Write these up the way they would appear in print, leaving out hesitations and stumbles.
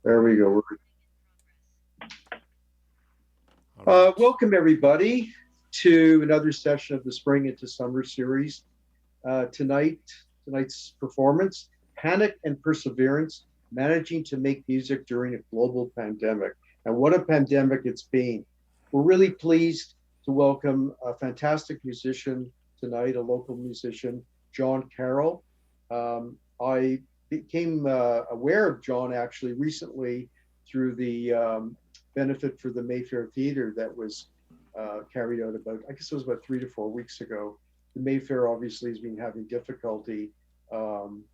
There we go. All right. Welcome, everybody, to another session of the Spring into Summer series. Tonight's performance, Panic and Perseverance, Managing to Make Music During a Global Pandemic. And what a pandemic it's been. We're really pleased to welcome a fantastic musician tonight, a local musician, John Carroll. I became aware of John actually recently through the benefit for the Mayfair Theatre that was carried out about, I guess it was about 3 to 4 weeks ago. The Mayfair obviously has been having difficulty, um,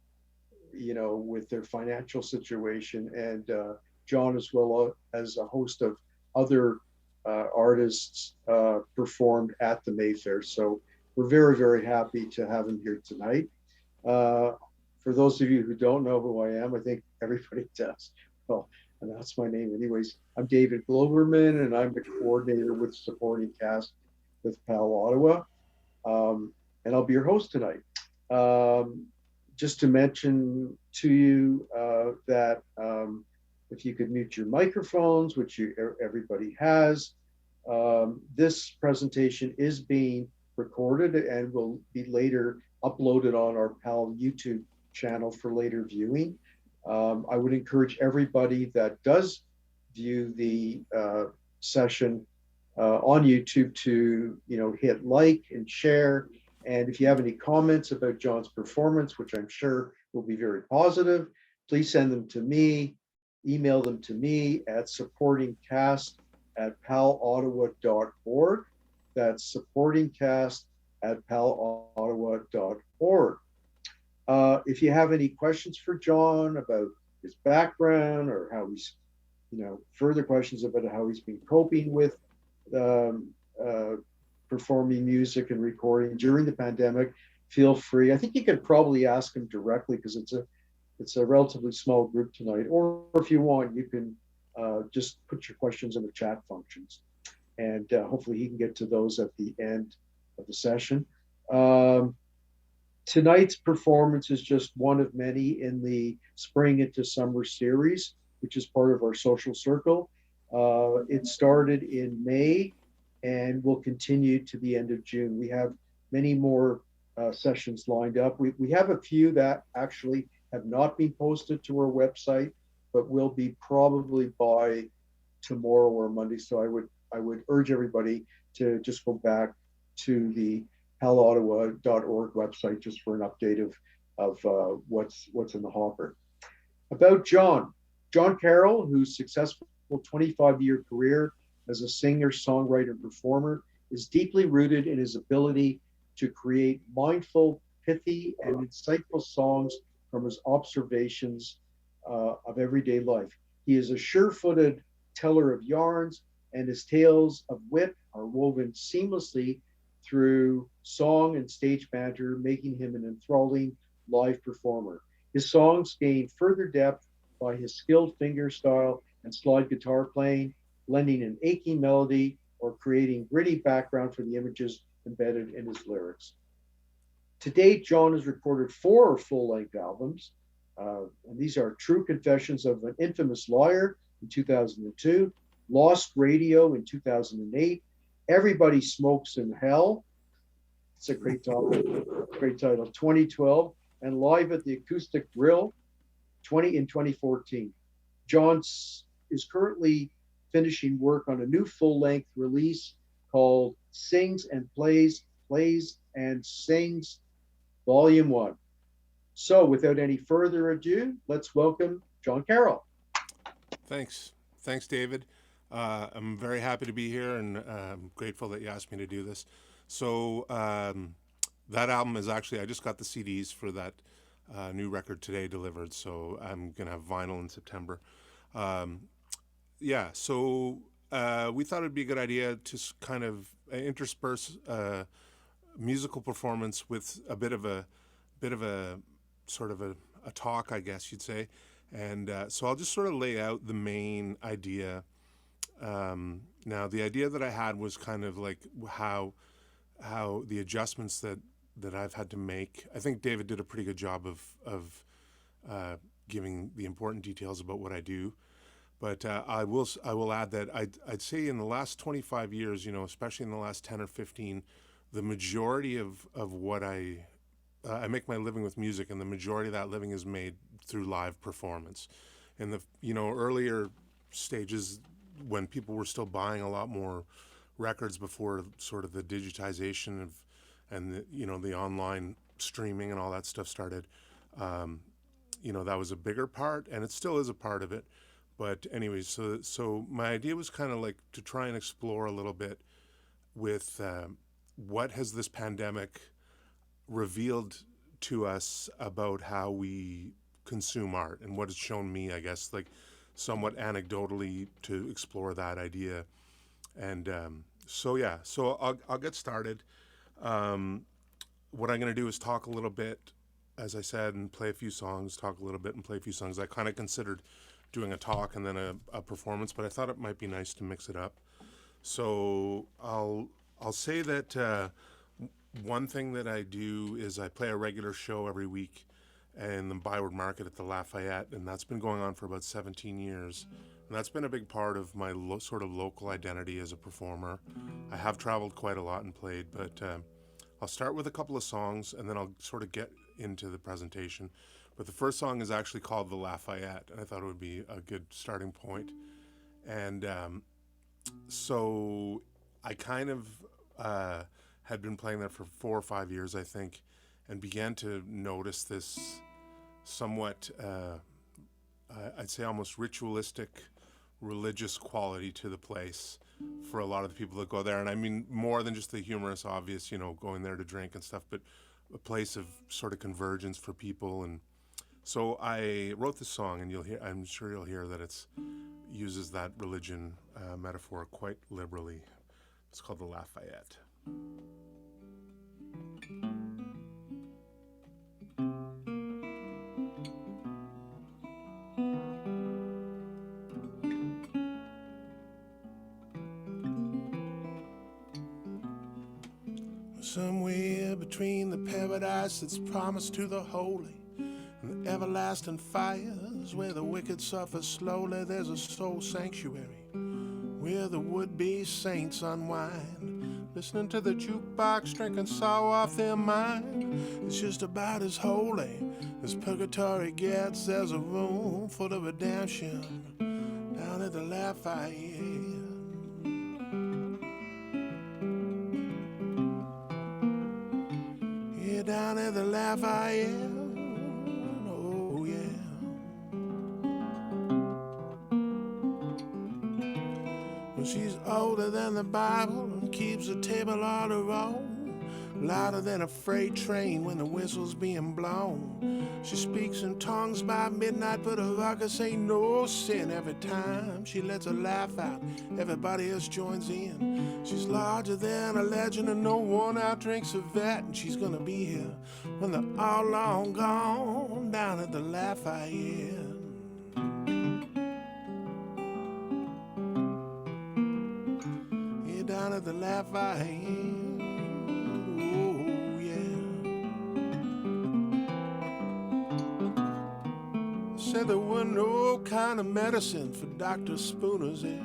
with their financial situation, and John, as well as a host of other artists, performed at the Mayfair. So we're very, very happy to have him here tonight. Uh, for those of you who don't know who I am, I think everybody does. Well, and that's my name, anyways. I'm David Globerman, and I'm the coordinator with supporting cast with PAL Ottawa, and I'll be your host tonight. Um, just to mention to you that if you could mute your microphones, which everybody has, this presentation is being recorded and will be later uploaded on our PAL YouTube channel for later viewing. I would encourage everybody that does view the session on YouTube to hit like and share. And if you have any comments about John's performance, which I'm sure will be very positive, please send them to me. Email them to me at supportingcast@palottawa.org. That's supportingcast@palottawa.org. If you have any questions for John about his background or how he's, further questions about how he's been coping with um, uh, performing music and recording during the pandemic, feel free. I think you could probably ask him directly because it's a relatively small group tonight. Or if you want, you can just put your questions in the chat functions, and hopefully he can get to those at the end of the session. Um, Tonight's performance is just one of many in the Spring into Summer series, which is part of our social circle. It started in May and will continue to the end of June. We have many more sessions lined up. We have a few that actually have not been posted to our website, but will be probably by tomorrow or Monday. So I would urge everybody to just go back to the palottawa.org website just for an update of what's in the hopper. About John Carroll, whose successful 25-year career as a singer, songwriter, and performer is deeply rooted in his ability to create mindful, pithy, and insightful songs from his observations of everyday life. He is a sure-footed teller of yarns, and his tales of wit are woven seamlessly through song and stage banter, making him an enthralling live performer. His songs gain further depth by his skilled finger style and slide guitar playing, lending an aching melody or creating gritty background for the images embedded in his lyrics. To date, John has recorded 4 full-length albums, and these are True Confessions of an Infamous Liar in 2002, Lost Radio in 2008, Everybody Smokes in Hell. It's a great topic, great title. 2012, and Live at the Acoustic Grill 2014. John is currently finishing work on a new full-length release called Sings and Plays and Sings Volume 1. So without any further ado, let's welcome John Carroll. Thanks. Thanks, David. I'm very happy to be here, and I'm grateful that you asked me to do this. So that album is actually, I just got the CDs for that new record today delivered, so I'm going to have vinyl in September. Um, yeah, so we thought it'd be a good idea to kind of intersperse musical performance with a bit of a sort of a talk, I guess you'd say. And so I'll just sort of lay out the main idea. Now, the idea that I had was kind of like how the adjustments that I've had to make. I think David did a pretty good job of giving the important details about what I do. But I will add that I'd say in the last 25 years, especially in the last 10 or 15, the majority of what I make my living with music, and the majority of that living is made through live performance. In the earlier stages, when people were still buying a lot more records before sort of the digitization of and the online streaming and all that stuff started, that was a bigger part, and it still is a part of it. But anyways, so my idea was kind of like to try and explore a little bit with what has this pandemic revealed to us about how we consume art, and what it's shown me, I guess, like somewhat anecdotally, to explore that idea. And so I'll get started. What I'm going to do is talk a little bit, as I said, and play a few songs, talk a little bit and play a few songs. I kind of considered doing a talk and then a performance, but I thought it might be nice to mix it up. So I'll say that one thing that I do is I play a regular show every week in the Byward Market at the Lafayette, and that's been going on for about 17 years. And that's been a big part of my sort of local identity as a performer. I have traveled quite a lot and played, but I'll start with a couple of songs, and then I'll sort of get into the presentation. But the first song is actually called The Lafayette, and I thought it would be a good starting point. And so I kind of had been playing that for 4 or 5 years, I think, and began to notice this somewhat, I'd say almost ritualistic, religious quality to the place for a lot of the people that go there. And I mean more than just the humorous, obvious, going there to drink and stuff, but a place of sort of convergence for people. And so I wrote this song, and I'm sure you'll hear that it uses that religion metaphor quite liberally. It's called The Lafayette. Somewhere between the paradise that's promised to the holy and the everlasting fires where the wicked suffer slowly, there's a soul sanctuary where the would-be saints unwind, listening to the jukebox, drinking sour off their mind. It's just about as holy as purgatory gets. There's a room full of redemption down at the Lafayette. Down at the Lafayette, oh yeah. Well, she's older than the Bible and keeps the table on her own, louder than a freight train when the whistle's being blown. She speaks in tongues by midnight, but her ruckus ain't no sin. Every time she lets her laugh out, everybody else joins in. She's larger than a legend, and no one outdrinks her vet. And she's gonna be here when they're all long gone, down at the Lafayette. Yeah, down at the Lafayette. Said there were no kind of medicine for Dr. Spooner's ears,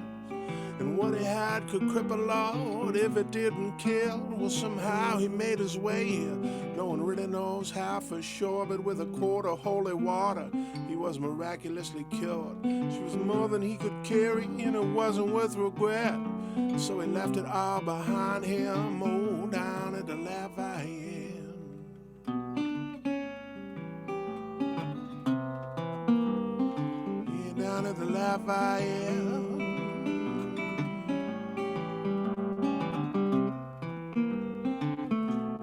and what he had could cripple Lord if it didn't kill. Well, somehow he made his way here. No one really knows how for sure, but with a quart of holy water, he was miraculously cured. She was more than he could carry, and it wasn't worth regret. So he left it all behind him, oh, down at the Lafayette. Down at the Lafayette.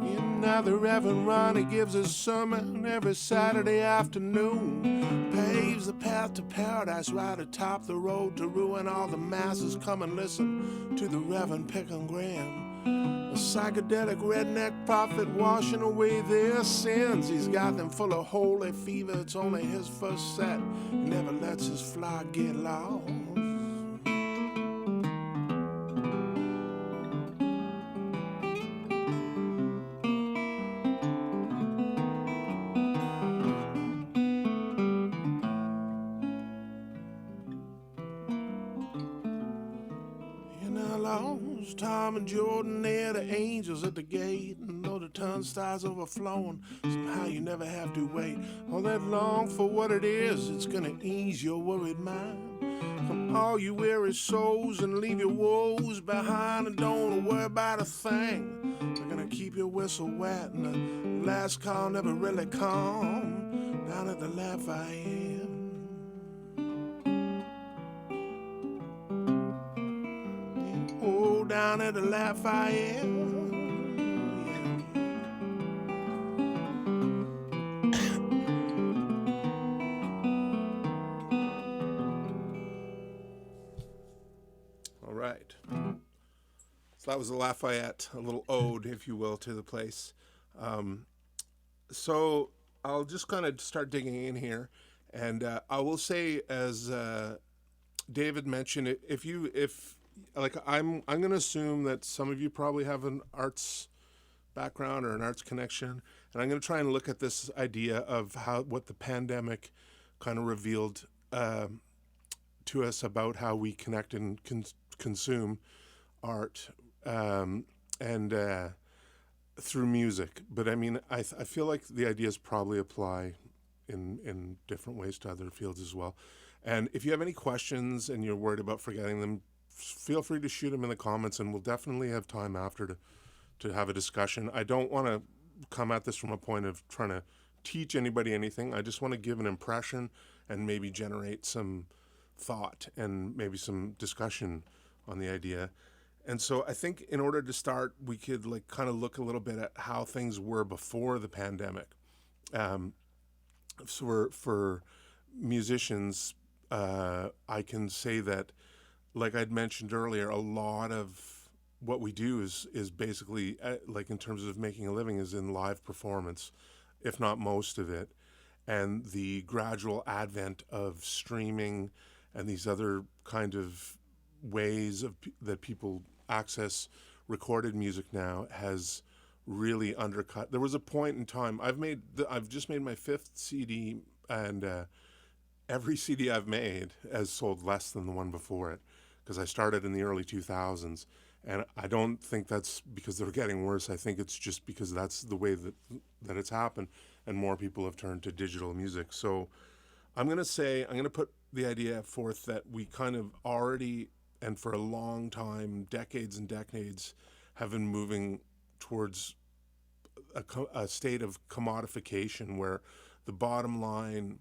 And now the Reverend Ronnie gives a sermon every Saturday afternoon, paves the path to paradise right atop the road to ruin. All the masses come and listen to the Reverend Pickham Graham, a psychedelic redneck prophet washing away their sins. He's got them full of holy fever. It's only his first set. He never lets his flock get lost. lost. Tom and Jordan, they're the angels at the gate. And though the turnstiles overflowing, somehow you never have to wait all that long for what it is. It's gonna ease your worried mind. From all you weary souls and leave your woes behind. And don't worry about a thing. They're gonna keep your whistle wet. And the last call never really come down at the Lafayette. Oh, down at the Lafayette. All right. So that was the Lafayette, a little ode, if you will, to the place. So I'll just kind of start digging in here, and I will say, as David mentioned, if like I'm going to assume that some of you probably have an arts background or an arts connection, and I'm going to try and look at this idea of what the pandemic kind of revealed to us about how we connect and consume art, and through music. But I mean, I feel like the ideas probably apply in different ways to other fields as well. And if you have any questions and you're worried about forgetting them, feel free to shoot them in the comments, and we'll definitely have time after to have a discussion. I don't want to come at this from a point of trying to teach anybody anything. I just want to give an impression and maybe generate some thought and maybe some discussion on the idea. And so I think in order to start, we could like kind of look a little bit at how things were before the pandemic. So for musicians, I can say that, like I'd mentioned earlier, a lot of what we do is basically, like in terms of making a living, is in live performance, if not most of it. And the gradual advent of streaming and these other kind of ways that people access recorded music now has really undercut. There was a point in time, I've just made my 5th CD, and every CD I've made has sold less than the one before it, because I started in the early 2000s. And I don't think that's because they're getting worse. I think it's just because that's the way that it's happened, and more people have turned to digital music. So I'm going to put the idea forth that we kind of already, and for a long time, decades and decades, have been moving towards a state of commodification where the bottom line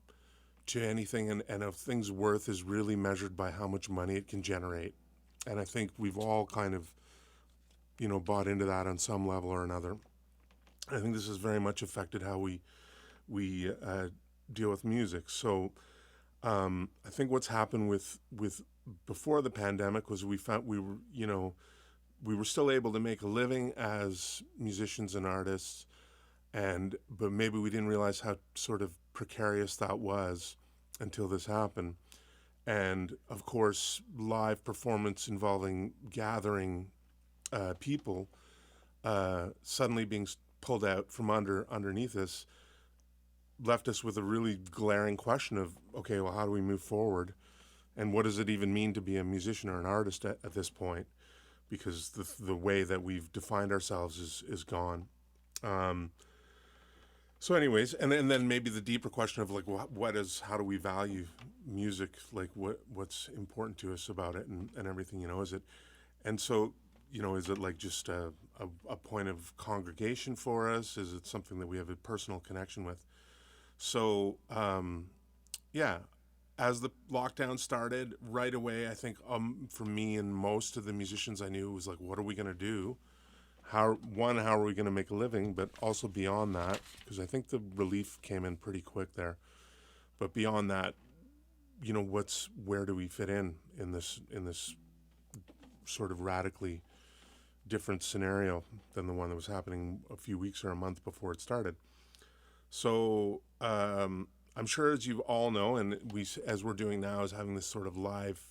to anything and a thing's worth is really measured by how much money it can generate. And I think we've all kind of, bought into that on some level or another. I think this has very much affected how we deal with music. So I think what's happened with before the pandemic was we found we were still able to make a living as musicians and artists, but maybe we didn't realize how sort of precarious that was until this happened. And of course, live performance involving gathering people suddenly being pulled out from underneath us left us with a really glaring question of, okay, well, how do we move forward? And what does it even mean to be a musician or an artist at this point? Because the way that we've defined ourselves is gone. So anyways, and then maybe the deeper question of like, how do we value music? Like what's important to us about it and everything, is it? And so, is it like just a point of congregation for us? Is it something that we have a personal connection with? So, yeah, as the lockdown started right away, I think for me and most of the musicians I knew, it was like, what are we going to do? How are we going to make a living? But also beyond that, because I think the relief came in pretty quick there. But beyond that, where do we fit in this sort of radically different scenario than the one that was happening a few weeks or a month before it started? So I'm sure, as you all know, and as we're doing now, is having this sort of live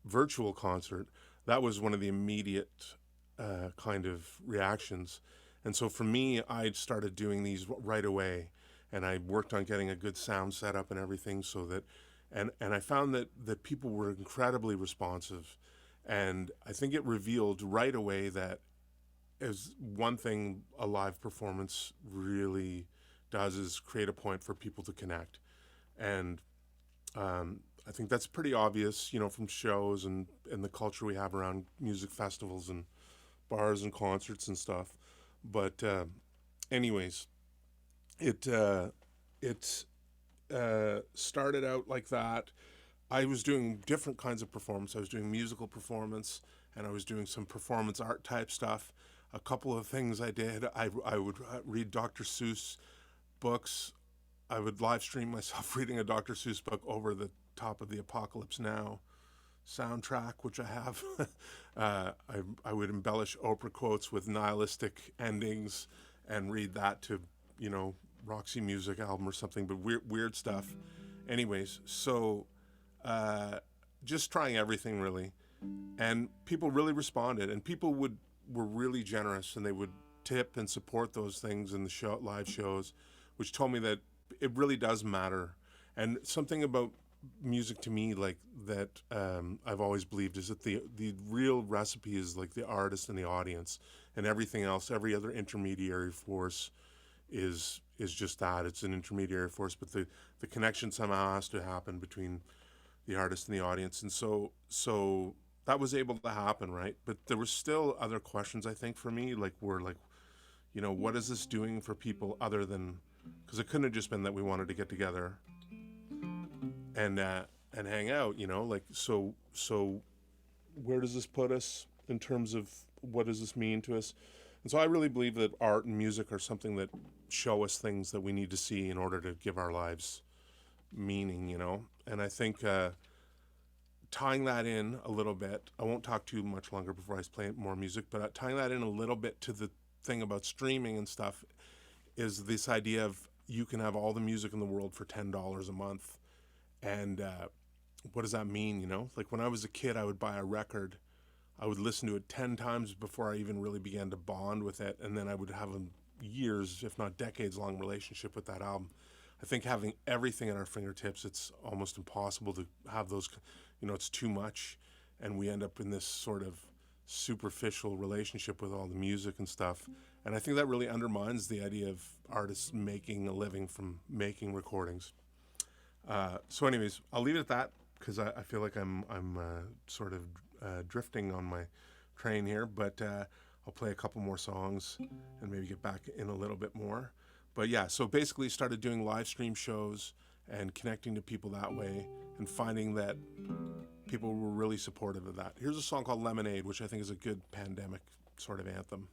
virtual concert. That was one of the immediate kind of reactions. And so for me, I started doing these right away, and I worked on getting a good sound set up and everything, so that, and I found that people were incredibly responsive, And I think it revealed right away that is one thing a live performance really does is create a point for people to connect. And I think that's pretty obvious, from shows and the culture we have around music festivals and bars and concerts and stuff. But anyways, it started out like that. I was doing different kinds of performance. I was doing musical performance, and I was doing some performance art type stuff. A couple of things I did, I would read Dr. Seuss books. I would live stream myself reading a Dr. Seuss book over the top of the Apocalypse Now soundtrack, which I have. I would embellish Oprah quotes with nihilistic endings and read that to, Roxy Music album or something, but weird stuff. Anyways, so just trying everything really, and people really responded, and people were really generous, and they would tip and support those things in the live shows, which told me that it really does matter. And something about music to me, like that, I've always believed is that the real recipe is like the artist and the audience, and everything else, every other intermediary force is just that. It's an intermediary force, but the connection somehow has to happen between the artist and the audience. And so that was able to happen, right? But there were still other questions, I think, for me, like what is this doing for people other than, because it couldn't have just been that we wanted to get together and hang out, so where does this put us in terms of what does this mean to us? And so I really believe that art and music are something that show us things that we need to see in order to give our lives meaning, and I think tying that in a little bit, I won't talk too much longer before I play more music, but tying that in a little bit to the thing about streaming and stuff is this idea of you can have all the music in the world for $10 a month. And what does that mean, Like when I was a kid, I would buy a record. I would listen to it 10 times before I even really began to bond with it. And then I would have a years, if not decades-long relationship with that album. I think having everything at our fingertips, it's almost impossible to have those, it's too much. And we end up in this sort of superficial relationship with all the music and stuff. And I think that really undermines the idea of artists making a living from making recordings. So anyways, I'll leave it at that because I feel like I'm sort of drifting on my train here, but I'll play a couple more songs and maybe get back in a little bit more. But yeah, so basically started doing live stream shows and connecting to people that way and finding that people were really supportive of that. Here's a song called Lemonade, which I think is a good pandemic sort of anthem.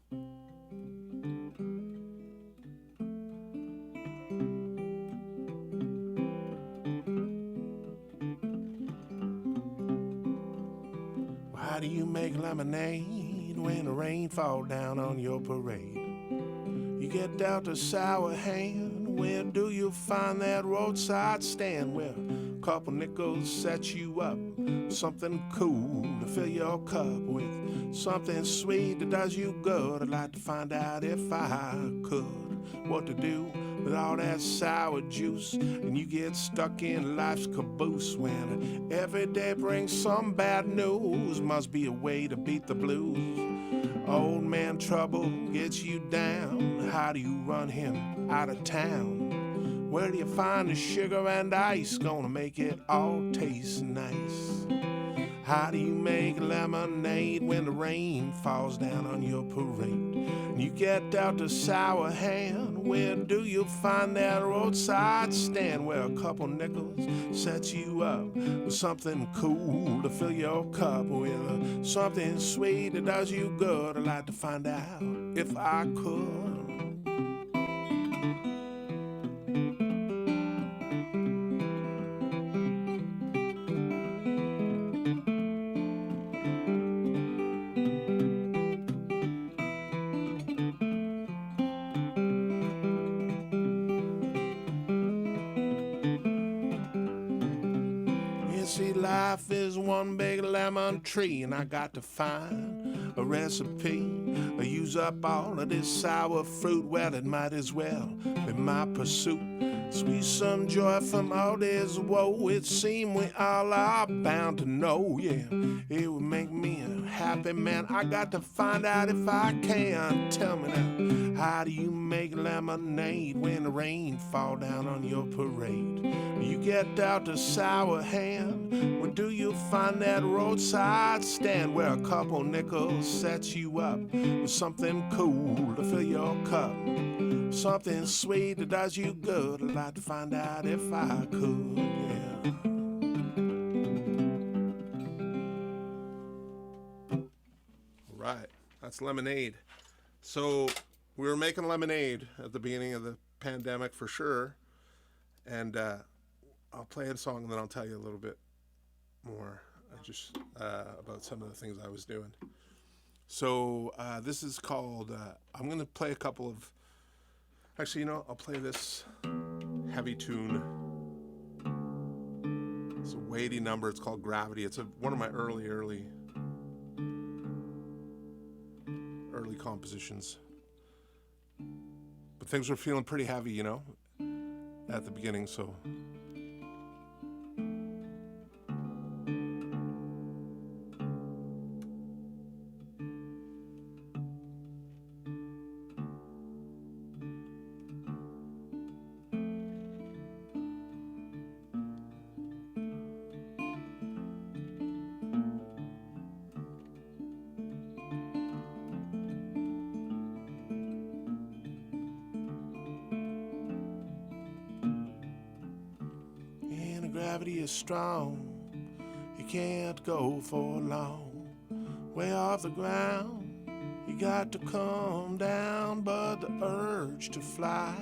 How do you make lemonade when the rain fall down on your parade? You get dealt a sour hand, where do you find that roadside stand where a couple nickels set you up? Something cool to fill your cup with, something sweet that does you good. I'd like to find out if I could, what to do with all that sour juice, and you get stuck in life's caboose when every day brings some bad news. Must be a way to beat the blues. Old man trouble gets you down. How do you run him out of town? Where do you find the sugar and ice gonna make it all taste nice? How do you make lemonade when the rain falls down on your parade? You get dealt a sour hand, where do you find that roadside stand where a couple nickels set you up with something cool to fill your cup with, something sweet that does you good? I'd like to find out if I could. See, life is one big lemon tree, and I got to find a recipe. I use up all of this sour fruit, well, it might as well be my pursuit. Squeeze some joy from all this woe. It seems we all are bound to know, yeah. It would make me a happy man. I got to find out if I can. Tell me now, how do you make lemonade when the rain fall down on your parade? You get out the sour hand. Where do you find that roadside stand where a couple nickels sets you up with something cool to fill your cup? Something sweet that does you good. I'd like to find out if I could, yeah. Right, that's lemonade. So we were making lemonade at the beginning of the pandemic for sure. And I'll play a song and then I'll tell you a little bit more just about some of the things I was doing. So this is called, I'm going to play a couple of, actually, I'll play this heavy tune. It's a weighty number. It's called Gravity. It's one of my early compositions. But things were feeling pretty heavy, at the beginning, so. Gravity is strong, you can't go for long. Way off the ground, you got to come down. But the urge to fly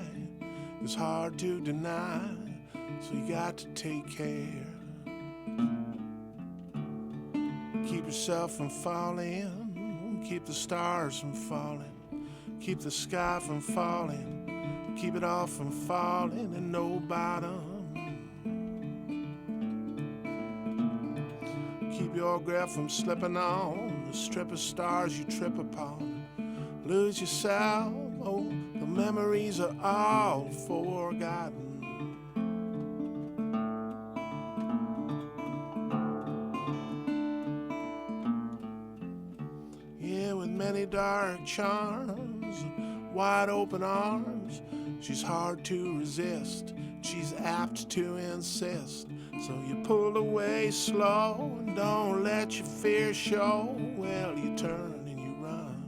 is hard to deny, so you got to take care. Keep yourself from falling, keep the stars from falling, keep the sky from falling, keep it all from falling and no bottom. Keep your grip from slipping on the strip of stars you trip upon. Lose yourself, oh, the memories are all forgotten. Yeah, with many dark charms, wide open arms, she's hard to resist, she's apt to insist. So you pull away slow and don't let your fear show. Well, you turn and you run.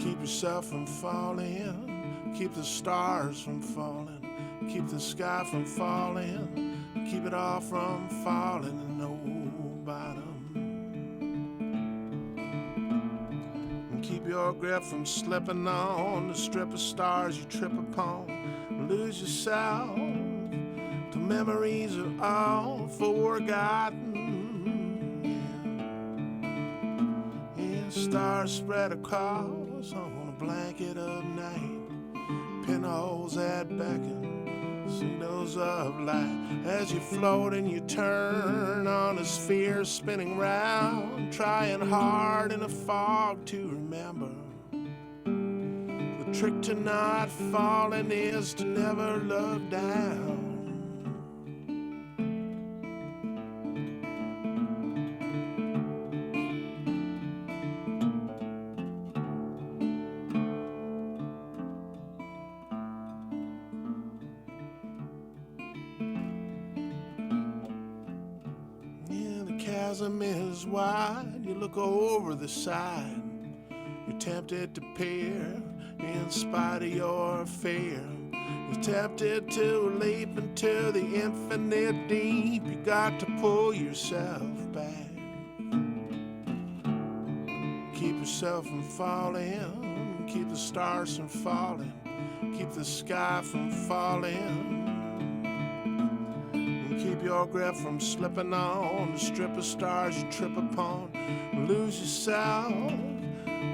Keep yourself from falling, keep the stars from falling, keep the sky from falling, keep it all from falling and no bottom. And keep your grip from slipping on the strip of stars you trip upon. Lose yourself, the memories are all forgotten. Yeah, stars spread across on a blanket of night, pinholes that beckon, signals of light. As you float and you turn on a sphere spinning round, trying hard in a fog to remember. The trick to not falling is to never look down. Yeah, the chasm is wide, you look over the side, you're tempted to peer in spite of your fear. You're tempted to leap into the infinite deep. You got to pull yourself back. Keep yourself from falling, keep the stars from falling, keep the sky from falling. And keep your grip from slipping on the strip of stars you trip upon. Lose yourself,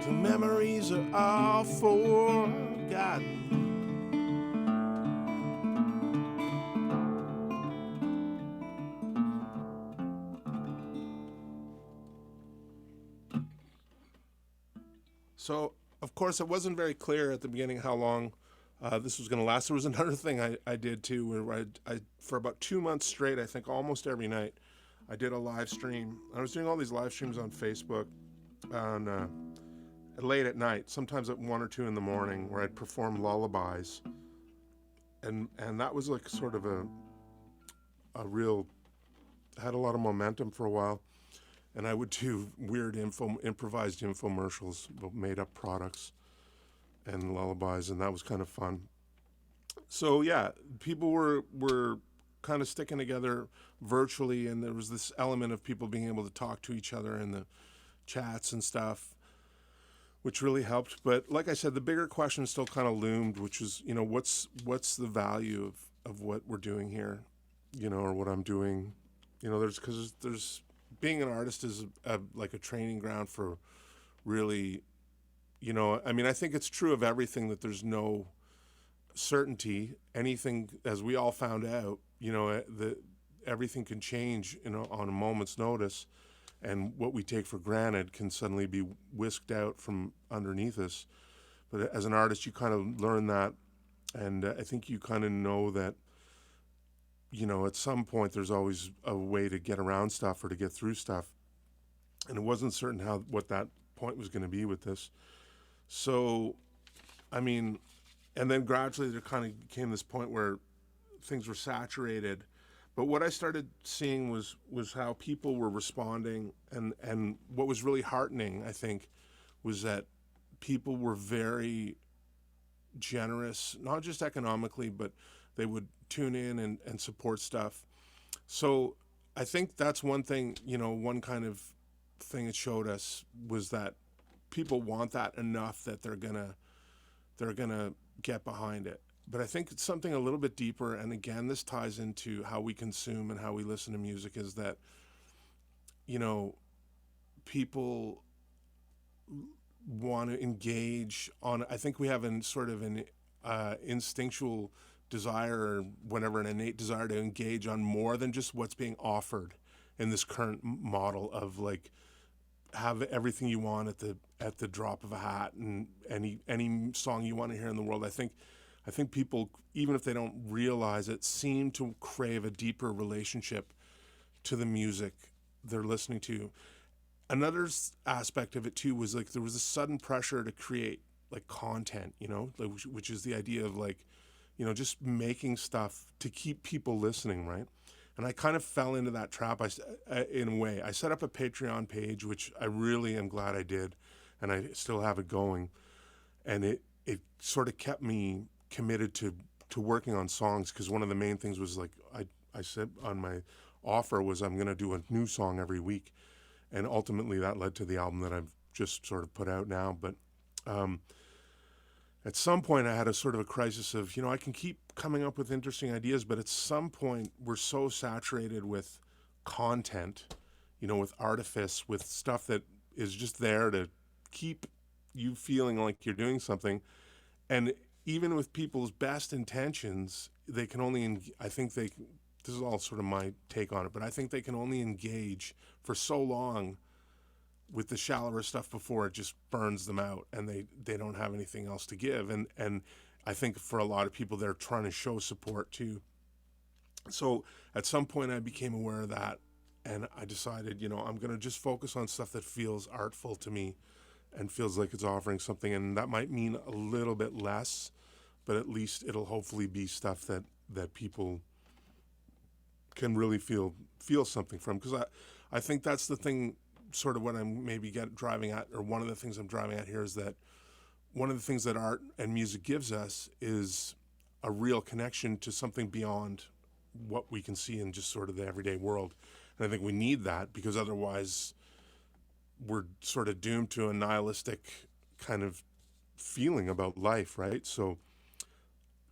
the memories are all forgotten. So, of course, it wasn't very clear at the beginning how long This was going to last. There was another thing I did too, where for about 2 months straight, I think almost every night, I did a live stream. I was doing all these live streams on Facebook on late at night, sometimes at 1 or 2 in the morning, where I'd perform lullabies, and that was like sort of a real had a lot of momentum for a while. And I would do weird improvised infomercials, made up products and lullabies, and that was kind of fun. So yeah, people were kind of sticking together virtually, and there was this element of people being able to talk to each other in the chats and stuff, which really helped. But like I said, the bigger question still kind of loomed, which was, what's the value of what we're doing here, or what I'm doing. There's being an artist is like a training ground for really, I mean, I think it's true of everything that there's no certainty. Anything, as we all found out, that everything can change, on a moment's notice, and what we take for granted can suddenly be whisked out from underneath us. But as an artist, you kind of learn that, and I think you kind of know that, at some point there's always a way to get around stuff or to get through stuff, and it wasn't certain what that point was going to be with this. So, I mean, and then gradually there kind of came this point where things were saturated. But what I started seeing was how people were responding, and what was really heartening, I think, was that people were very generous, not just economically, but they would tune in and support stuff. So I think that's one thing, one kind of thing it showed us was that people want that enough that they're gonna get behind it. But I think it's something a little bit deeper, and again, this ties into how we consume and how we listen to music, is that, people want to engage on, I think we have an sort of an instinctual desire, or whatever, an innate desire to engage on more than just what's being offered in this current model of like, have everything you want at the drop of a hat, and any song you want to hear in the world. I think people, even if they don't realize it, seem to crave a deeper relationship to the music they're listening to. Another aspect of it too was like there was a sudden pressure to create like content, like, which is the idea of like, just making stuff to keep people listening, right? And I kind of fell into that trap. In a way, I set up a Patreon page, which I really am glad I did, and I still have it going. And it sort of kept me committed to working on songs, because one of the main things was like I said on my offer was I'm going to do a new song every week, and ultimately that led to the album that I've just sort of put out now. But at some point I had a sort of a crisis of, I can keep coming up with interesting ideas, but at some point we're so saturated with content, with artifice, with stuff that is just there to keep you feeling like you're doing something. And even with people's best intentions, they can only, I think this is all sort of my take on it, but I think they can only engage for so long with the shallower stuff before it just burns them out, and they don't have anything else to give. And I think for a lot of people, they're trying to show support too. So at some point I became aware of that, and I decided, I'm going to just focus on stuff that feels artful to me and feels like it's offering something. And that might mean a little bit less, but at least it'll hopefully be stuff that people can really feel something from. Because I think that's the thing, sort of what I'm maybe driving at, or one of the things I'm driving at here, is that one of the things that art and music gives us is a real connection to something beyond what we can see in just sort of the everyday world. And I think we need that, because otherwise we're sort of doomed to a nihilistic kind of feeling about life, right? So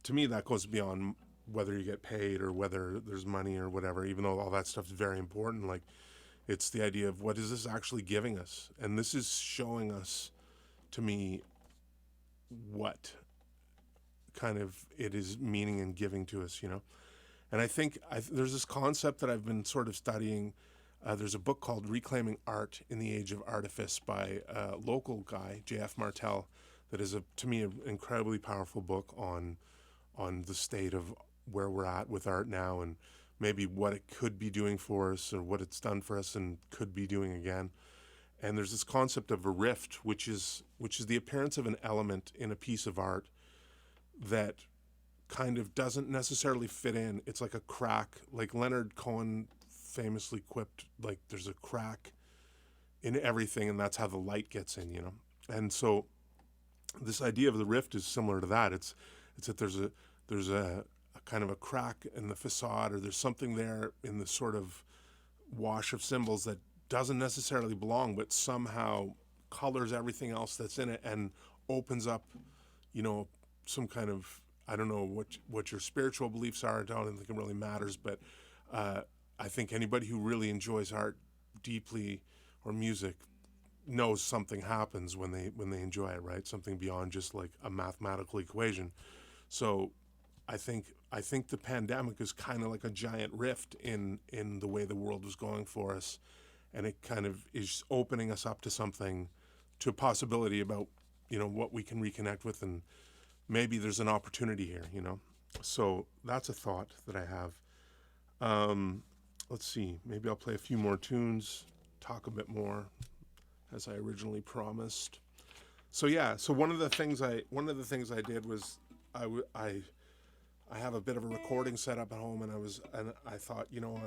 to me, that goes beyond whether you get paid or whether there's money or whatever, even though all that stuff is very important. Like, it's the idea of what is this actually giving us? And this is showing us, to me, what kind of it is meaning and giving to us, And I think there's this concept that I've been sort of studying. There's a book called Reclaiming Art in the Age of Artifice by a local guy, J.F. Martel, that is, to me, an incredibly powerful book on the state of where we're at with art now, and maybe what it could be doing for us, or what it's done for us and could be doing again. And there's this concept of a rift, which is the appearance of an element in a piece of art that kind of doesn't necessarily fit in. It's like a crack, like Leonard Cohen famously quipped, like there's a crack in everything, and that's how the light gets in, you know. And so this idea of the rift is similar to that. It's that there's a kind of a crack in the facade, or there's something there in the sort of wash of symbols that doesn't necessarily belong, but somehow colors everything else that's in it and opens up, you know, some kind of, I don't know what your spiritual beliefs are. I don't think it really matters, but I think anybody who really enjoys art deeply, or music, knows something happens when they enjoy it, right? Something beyond just like a mathematical equation. So I think the pandemic is kind of like a giant rift in the way the world was going for us, and it kind of is opening us up to something, to a possibility about, you know, what we can reconnect with, and maybe there's an opportunity here, you know. So that's a thought that I have. Let's see, maybe I'll play a few more tunes, talk a bit more, as I originally promised. So yeah, so one of the things I did was I have a bit of a recording set up at home, and I thought, you know,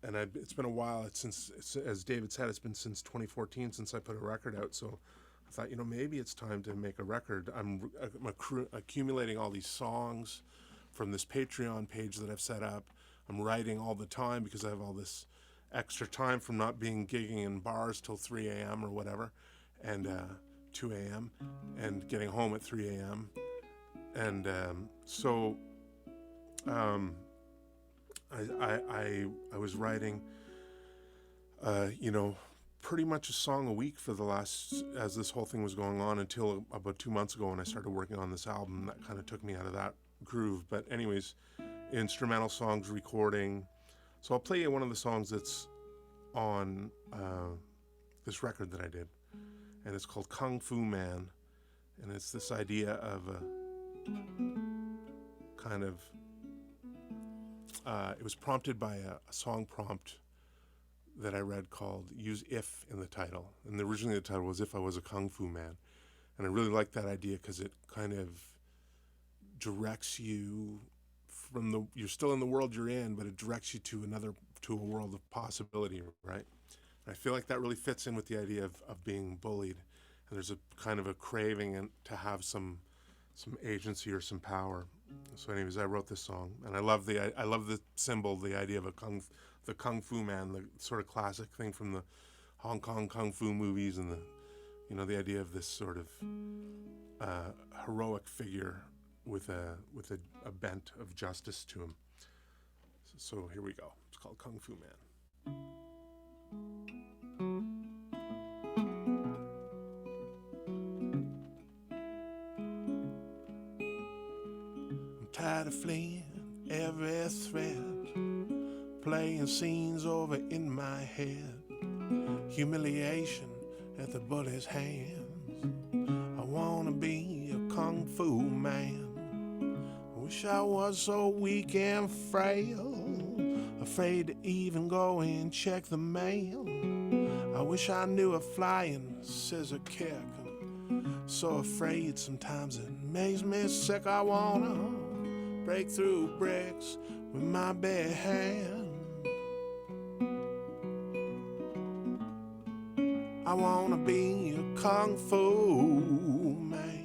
it's been a while. As David said, it's been since 2014 since I put a record out. So I thought, you know, maybe it's time to make a record. I'm accumulating all these songs from this Patreon page that I've set up. I'm writing all the time because I have all this extra time from not being gigging in bars till 3 a.m. or whatever, and 2 a.m. and getting home at 3 a.m. And so I was writing, you know, pretty much a song a week for the last, as this whole thing was going on, until about 2 months ago when I started working on this album. That kind of took me out of that groove. But anyways, instrumental songs, recording. So I'll play you one of the songs that's on this record that I did, and it's called Kung Fu Man, and it's this idea of a kind of, it was prompted by a song prompt that I read called Use If in the title, and originally the title was If I Was a Kung Fu Man, and I really like that idea because it kind of directs you from you're still in the world you're in, but it directs you to a world of possibility, right? And I feel like that really fits in with the idea of being bullied, and there's a kind of a craving to have some agency or some power. So anyways, I wrote this song, and I love the symbol, the idea of the Kung Fu Man, the sort of classic thing from the Hong Kong Kung Fu movies, and the idea of this sort of heroic figure with a bent of justice to him. So here we go. It's called Kung Fu Man. I'm tired of fleeing every thread, playing scenes over in my head, humiliation at the bully's hands. I wanna be a Kung Fu Man. Wish I was so weak and frail, afraid to even go and check the mail. I wish I knew a flying scissor kick. I'm so afraid sometimes it makes me sick. I wanna break through bricks with my bare hand. I wanna be a Kung Fu Man.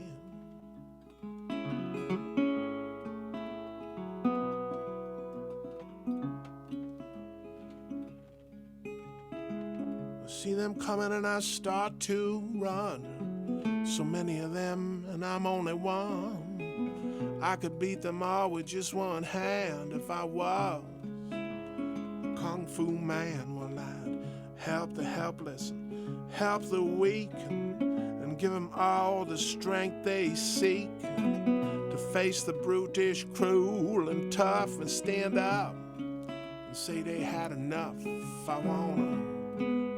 See them coming and I start to run. So many of them and I'm only one. I could beat them all with just one hand if I was a Kung Fu Man. Well, I'd help the helpless and help the weak, and give them all the strength they seek to face the brutish, cruel and tough, and stand up and say they had enough. If I wanna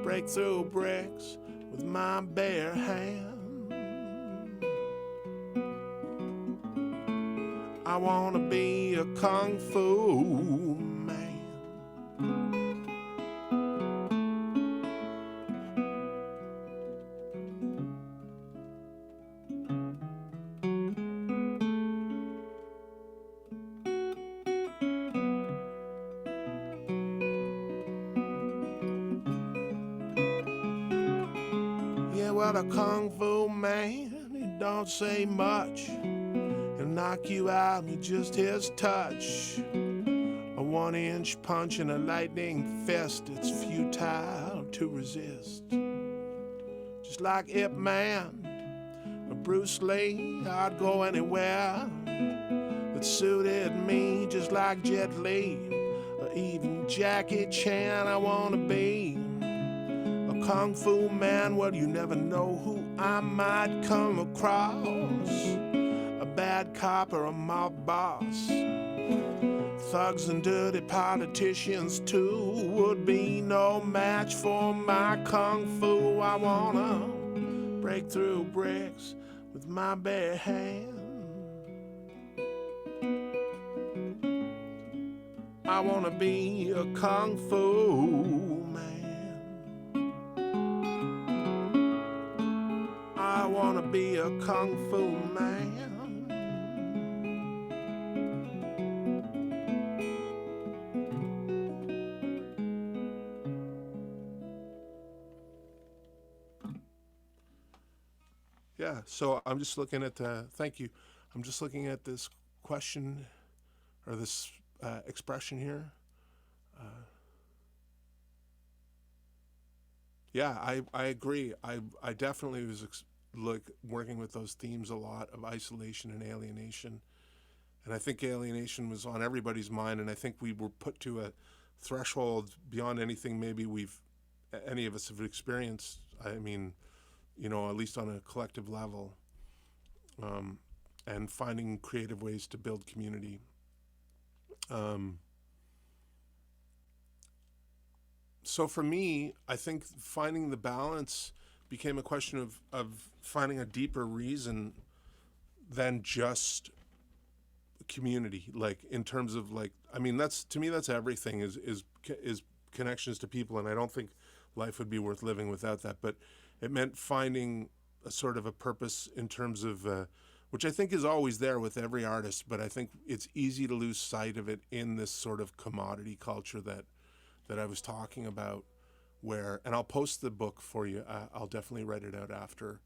break through bricks with my bare hand, I wanna be a kung fu man. Yeah, well, a kung fu man, he don't say much. He'll knock you out with just his touch. A 1-inch punch and a lightning fist, it's futile to resist. Just like Ip Man or Bruce Lee, I'd go anywhere that suited me, just like Jet Li or even Jackie Chan. I wanna be a kung fu man. Well, you never know who I might come across, a bad cop or a mob boss. Thugs and dirty politicians too would be no match for my kung fu. I wanna break through bricks with my bare hand. I wanna be a kung fu man. I wanna be a kung fu man. Yeah, so I'm just looking at thank you. I'm just looking at this question or this expression here. Yeah, I agree. I definitely was working with those themes a lot of isolation and alienation. And I think alienation was on everybody's mind, and I think we were put to a threshold beyond anything maybe any of us have experienced. I mean, at least on a collective level, and finding creative ways to build community. So for me, I think finding the balance became a question of finding a deeper reason than just community. Like in terms of that's, to me, that's everything is connections to people. And I don't think life would be worth living without that. But it meant finding a sort of a purpose in terms of, which I think is always there with every artist, but I think it's easy to lose sight of it in this sort of commodity culture that I was talking about, and I'll post the book for you. I'll definitely write it out after.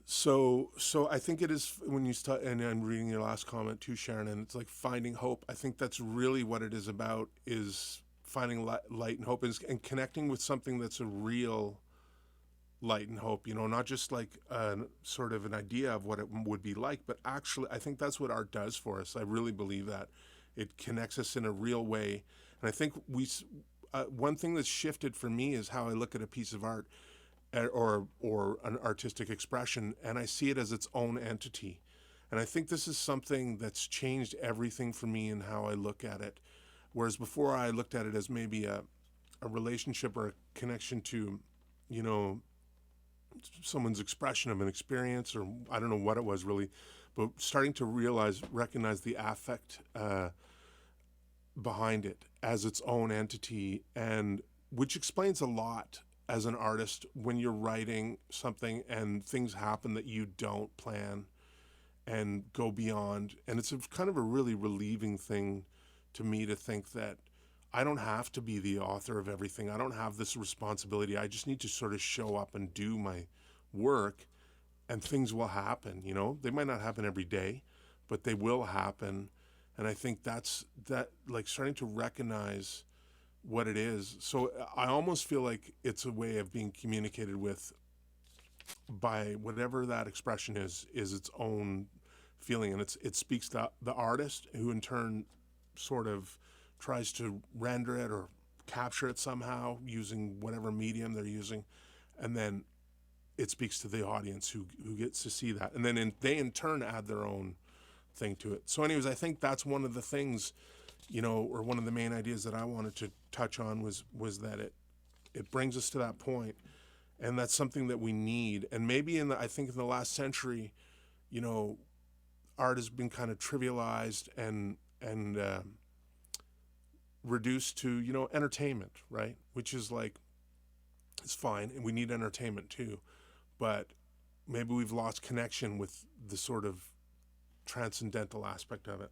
So I think it is when you start, and I'm reading your last comment too, Sharon, and it's like finding hope. I think that's really what it is about, is finding light and hope, and connecting with something that's a real light and hope, not just like sort of an idea of what it would be like, but actually I think that's what art does for us. I really believe that it connects us in a real way. And I think one thing that's shifted for me is how I look at a piece of art or an artistic expression, and I see it as its own entity. And I think this is something that's changed everything for me in how I look at it. Whereas before I looked at it as maybe a relationship or a connection to, someone's expression of an experience, or I don't know what it was really, but starting to recognize the affect behind it as its own entity, and which explains a lot as an artist when you're writing something and things happen that you don't plan and go beyond. And it's kind of a really relieving thing to me to think that I don't have to be the author of everything. I don't have this responsibility. I just need to sort of show up and do my work, and things will happen. They might not happen every day, but they will happen. And I think that's like starting to recognize what it is. So I almost feel like it's a way of being communicated with by whatever that expression is its own feeling. And it speaks to the artist, who in turn sort of tries to render it or capture it somehow using whatever medium they're using. And then it speaks to the audience who gets to see that. And then they in turn add their own thing to it. So anyways, I think that's one of the things, or one of the main ideas that I wanted to touch on was that it brings us to that point. And that's something that we need. And maybe I think in the last century, you know, art has been kind of trivialized and reduced to, you know, entertainment, right? Which is like, it's fine, and we need entertainment too, but maybe we've lost connection with the sort of transcendental aspect of it.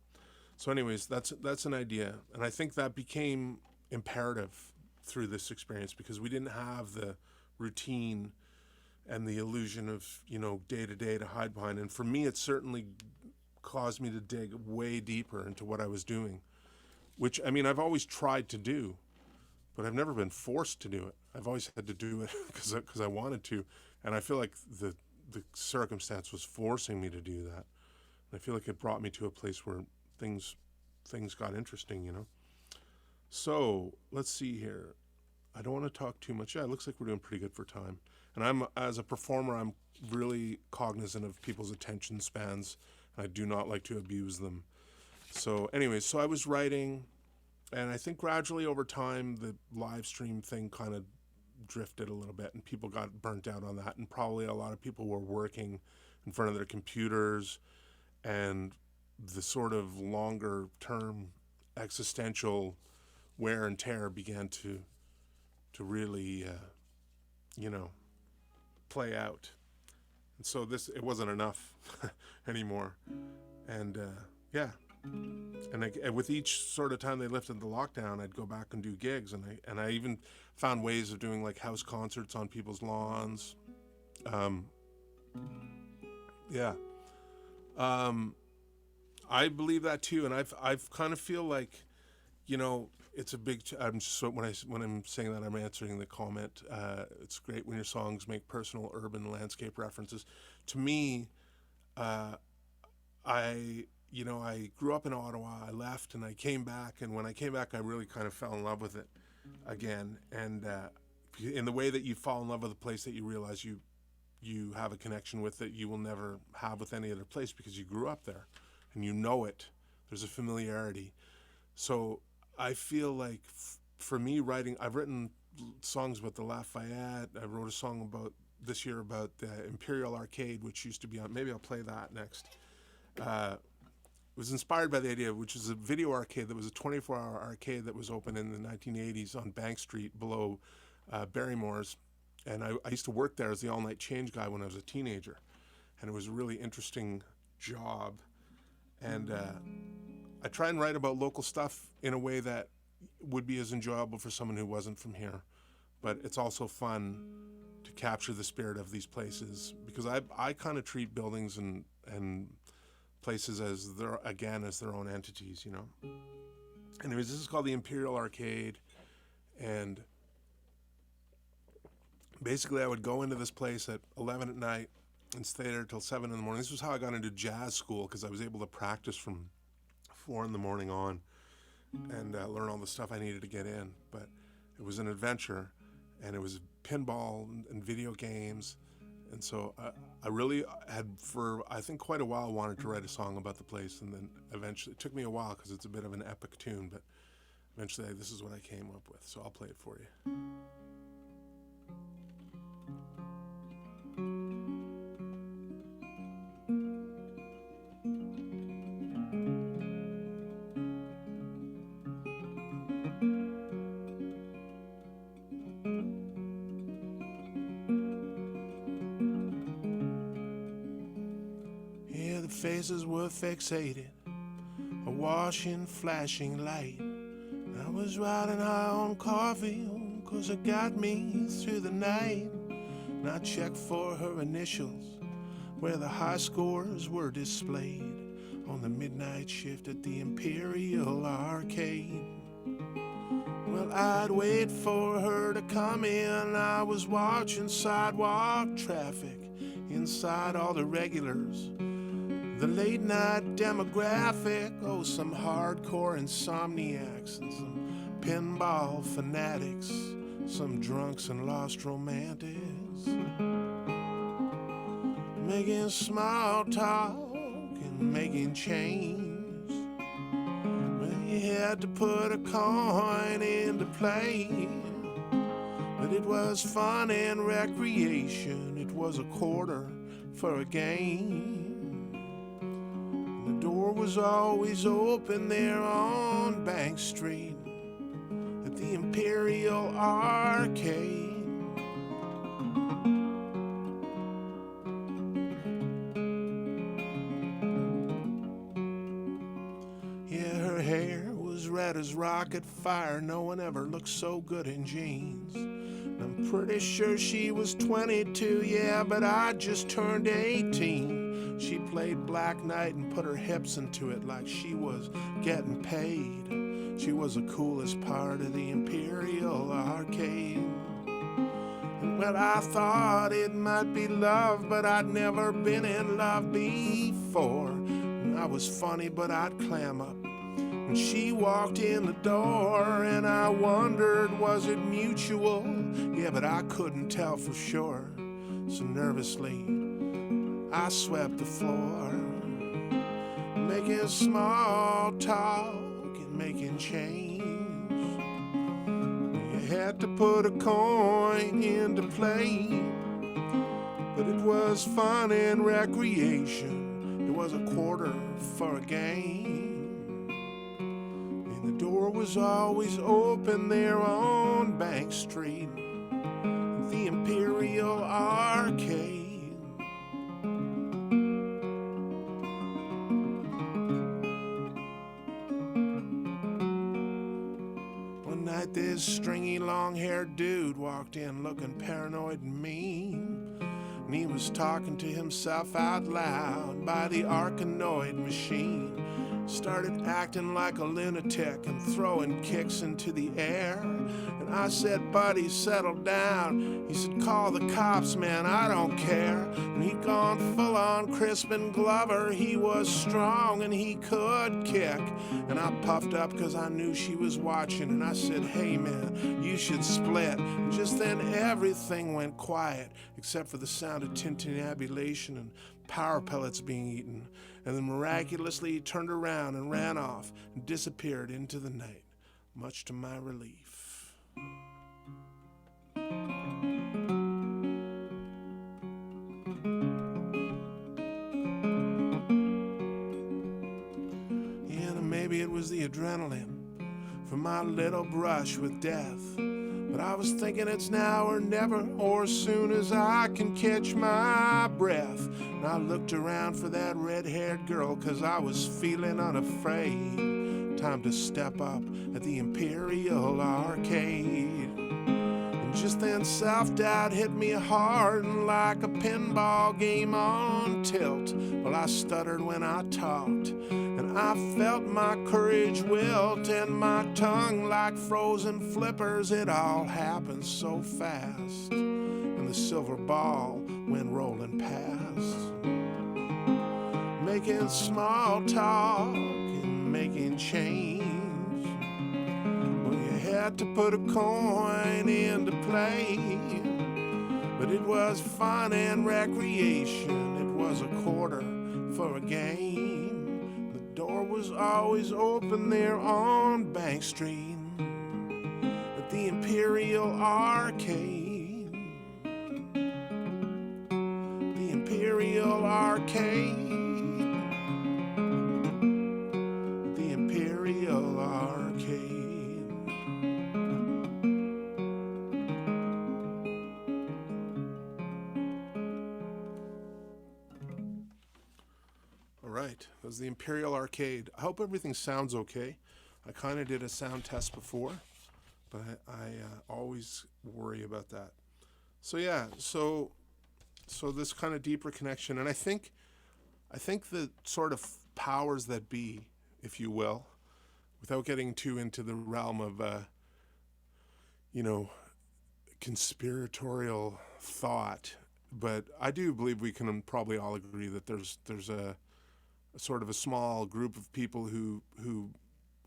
So anyways, that's an idea, and I think that became imperative through this experience because we didn't have the routine and the illusion of, you know, day to day to hide behind. And for me, it certainly caused me to dig way deeper into what I was doing, which, I mean, I've always tried to do, but I've never been forced to do it. I've always had to do it because I wanted to, and I feel like the circumstance was forcing me to do that. And I feel like it brought me to a place where things got interesting, you know. So let's see here. I don't want to talk too much. Yeah, it looks like we're doing pretty good for time. And as a performer, I'm really cognizant of people's attention spans. And I do not like to abuse them. So anyways, so I was writing, and I think gradually over time, the live stream thing kind of drifted a little bit and people got burnt out on that. And probably a lot of people were working in front of their computers, and the sort of longer term existential wear and tear began to really, you know, play out. And so it wasn't enough anymore. And yeah. And with each sort of time they lifted the lockdown, I'd go back and do gigs, and I even found ways of doing like house concerts on people's lawns. Yeah. I believe that too, and I've kind of feel like, you know, it's a big. I'm so when I'm saying that, I'm answering the comment. It's great when your songs make personal urban landscape references. To me, I grew up in Ottawa. I left and I came back, and when I came back, I really kind of fell in love with it again. And in the way that you fall in love with a place that you realize you have a connection with that you will never have with any other place because you grew up there and you know it. There's a familiarity. So I feel like for me, I've written songs about the Lafayette. I wrote a song about this year about the Imperial Arcade, which used to be on. Maybe I'll play that next. It was inspired by the idea, which is a video arcade that was a 24-hour arcade that was open in the 1980s on Bank Street below Barrymore's. And I used to work there as the all-night change guy when I was a teenager. And it was a really interesting job. And I try and write about local stuff in a way that would be as enjoyable for someone who wasn't from here. But it's also fun to capture the spirit of these places, because I kind of treat buildings and places as their own entities, you know. Anyways, this is called the Imperial Arcade, and basically I would go into this place at 11 at night and stay there till 7 in the morning. This was how I got into jazz school, because I was able to practice from 4 in the morning on and learn all the stuff I needed to get in. But it was an adventure, and it was pinball and video games. And so I really had, for I think quite a while, wanted to write a song about the place. And then eventually, it took me a while because it's a bit of an epic tune, but eventually this is what I came up with. So I'll play it for you. Faces were fixated, awash in flashing light. I was riding high on coffee, 'cause it got me through the night. And I checked for her initials, where the high scores were displayed on the midnight shift at the Imperial Arcade. Well, I'd wait for her to come in. I was watching sidewalk traffic inside all the regulars. The late night demographic, oh, some hardcore insomniacs and some pinball fanatics, some drunks and lost romantics, making small talk and making change. Well, you had to put a coin into play, but But it was fun and recreation. It was a quarter for a game. The door was always open there on Bank Street at the Imperial Arcade. Yeah, her hair was red as rocket fire. No one ever looked so good in jeans. I'm pretty sure she was 22, yeah, but I just turned 18. She played Black Knight and put her hips into it like she was getting paid. She was the coolest part of the Imperial Arcade. And well, I thought it might be love, but I'd never been in love before. And I was funny, but I'd clam up. And she walked in the door, and I wondered, was it mutual? Yeah, but I couldn't tell for sure. So nervously, I swept the floor, making small talk and making change. You had to put a coin into play, but it was fun and recreation. It was a quarter for a game. The door was always open there on Bank Street, the Imperial Arcade. One night this stringy long-haired dude walked in looking paranoid and mean, and he was talking to himself out loud by the Arcanoid machine. Started acting like a lunatic and throwing kicks into the air. And I said, buddy, settle down. He said, call the cops, man, I don't care. And he'd gone full on Crispin Glover. He was strong and he could kick. And I puffed up because I knew she was watching. And I said, hey, man, you should split. And just then everything went quiet, except for the sound of tintinnabulation and power pellets being eaten. And then miraculously he turned around and ran off and disappeared into the night, much to my relief. Yeah, maybe it was the adrenaline from my little brush with death. But I was thinking it's now or never, or as soon as I can catch my breath. And I looked around for that red-haired girl, 'cause I was feeling unafraid. Time to step up at the Imperial Arcade. And just then self-doubt hit me hard and like a pinball game on tilt. Well, I stuttered when I talked, and I felt my courage wilt, and my tongue like frozen flippers. It all happened so fast, and the silver ball went rolling past. Making small talk and making change. Well, you had to put a coin into play, but it was fun and recreation. It was a quarter for a game. The door was always open there on Bank Street at the Imperial Arcade. The Imperial Arcade. The Imperial Arcade. All right, that was the Imperial Arcade. I hope everything sounds okay. I kind of did a sound test before, but I always worry about that. So yeah, so this kind of deeper connection, and I think the sort of powers that be, if you will, without getting too into the realm of conspiratorial thought, but I do believe we can probably all agree that there's a sort of a small group of people who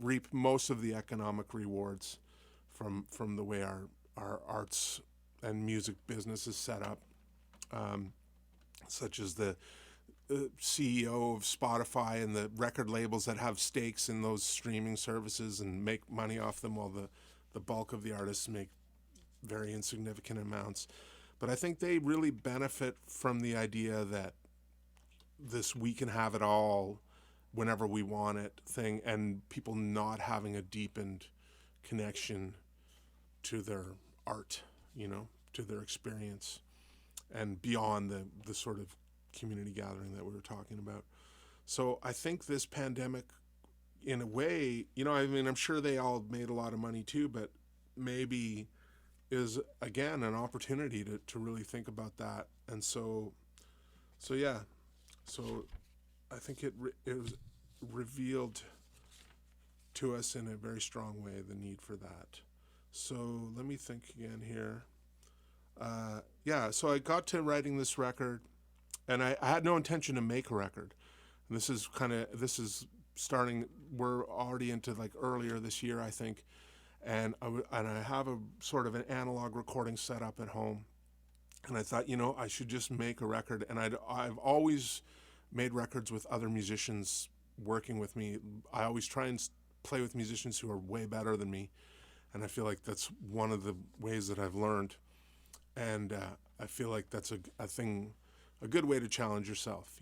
reap most of the economic rewards from the way our arts and music business is set up, such as the CEO of Spotify and the record labels that have stakes in those streaming services and make money off them, while the bulk of the artists make very insignificant amounts. But I think they really benefit from the idea that this we can have it all whenever we want it thing, and people not having a deepened connection to their art, to their experience, and beyond the sort of community gathering that we were talking about. So I think this pandemic, in a way, I mean, I'm sure they all made a lot of money too, but maybe is again an opportunity to really think about that. And so yeah, so I think it was revealed to us in a very strong way the need for that. So let me think again here. Yeah, so I got to writing this record, and I had no intention to make a record. And this is starting. We're already into like earlier this year, I think, and I have a sort of an analog recording set up at home, and I thought, I should just make a record. And I've always made records with other musicians working with me. I always try and play with musicians who are way better than me, and I feel like that's one of the ways that I've learned. And I feel like that's a good way to challenge yourself,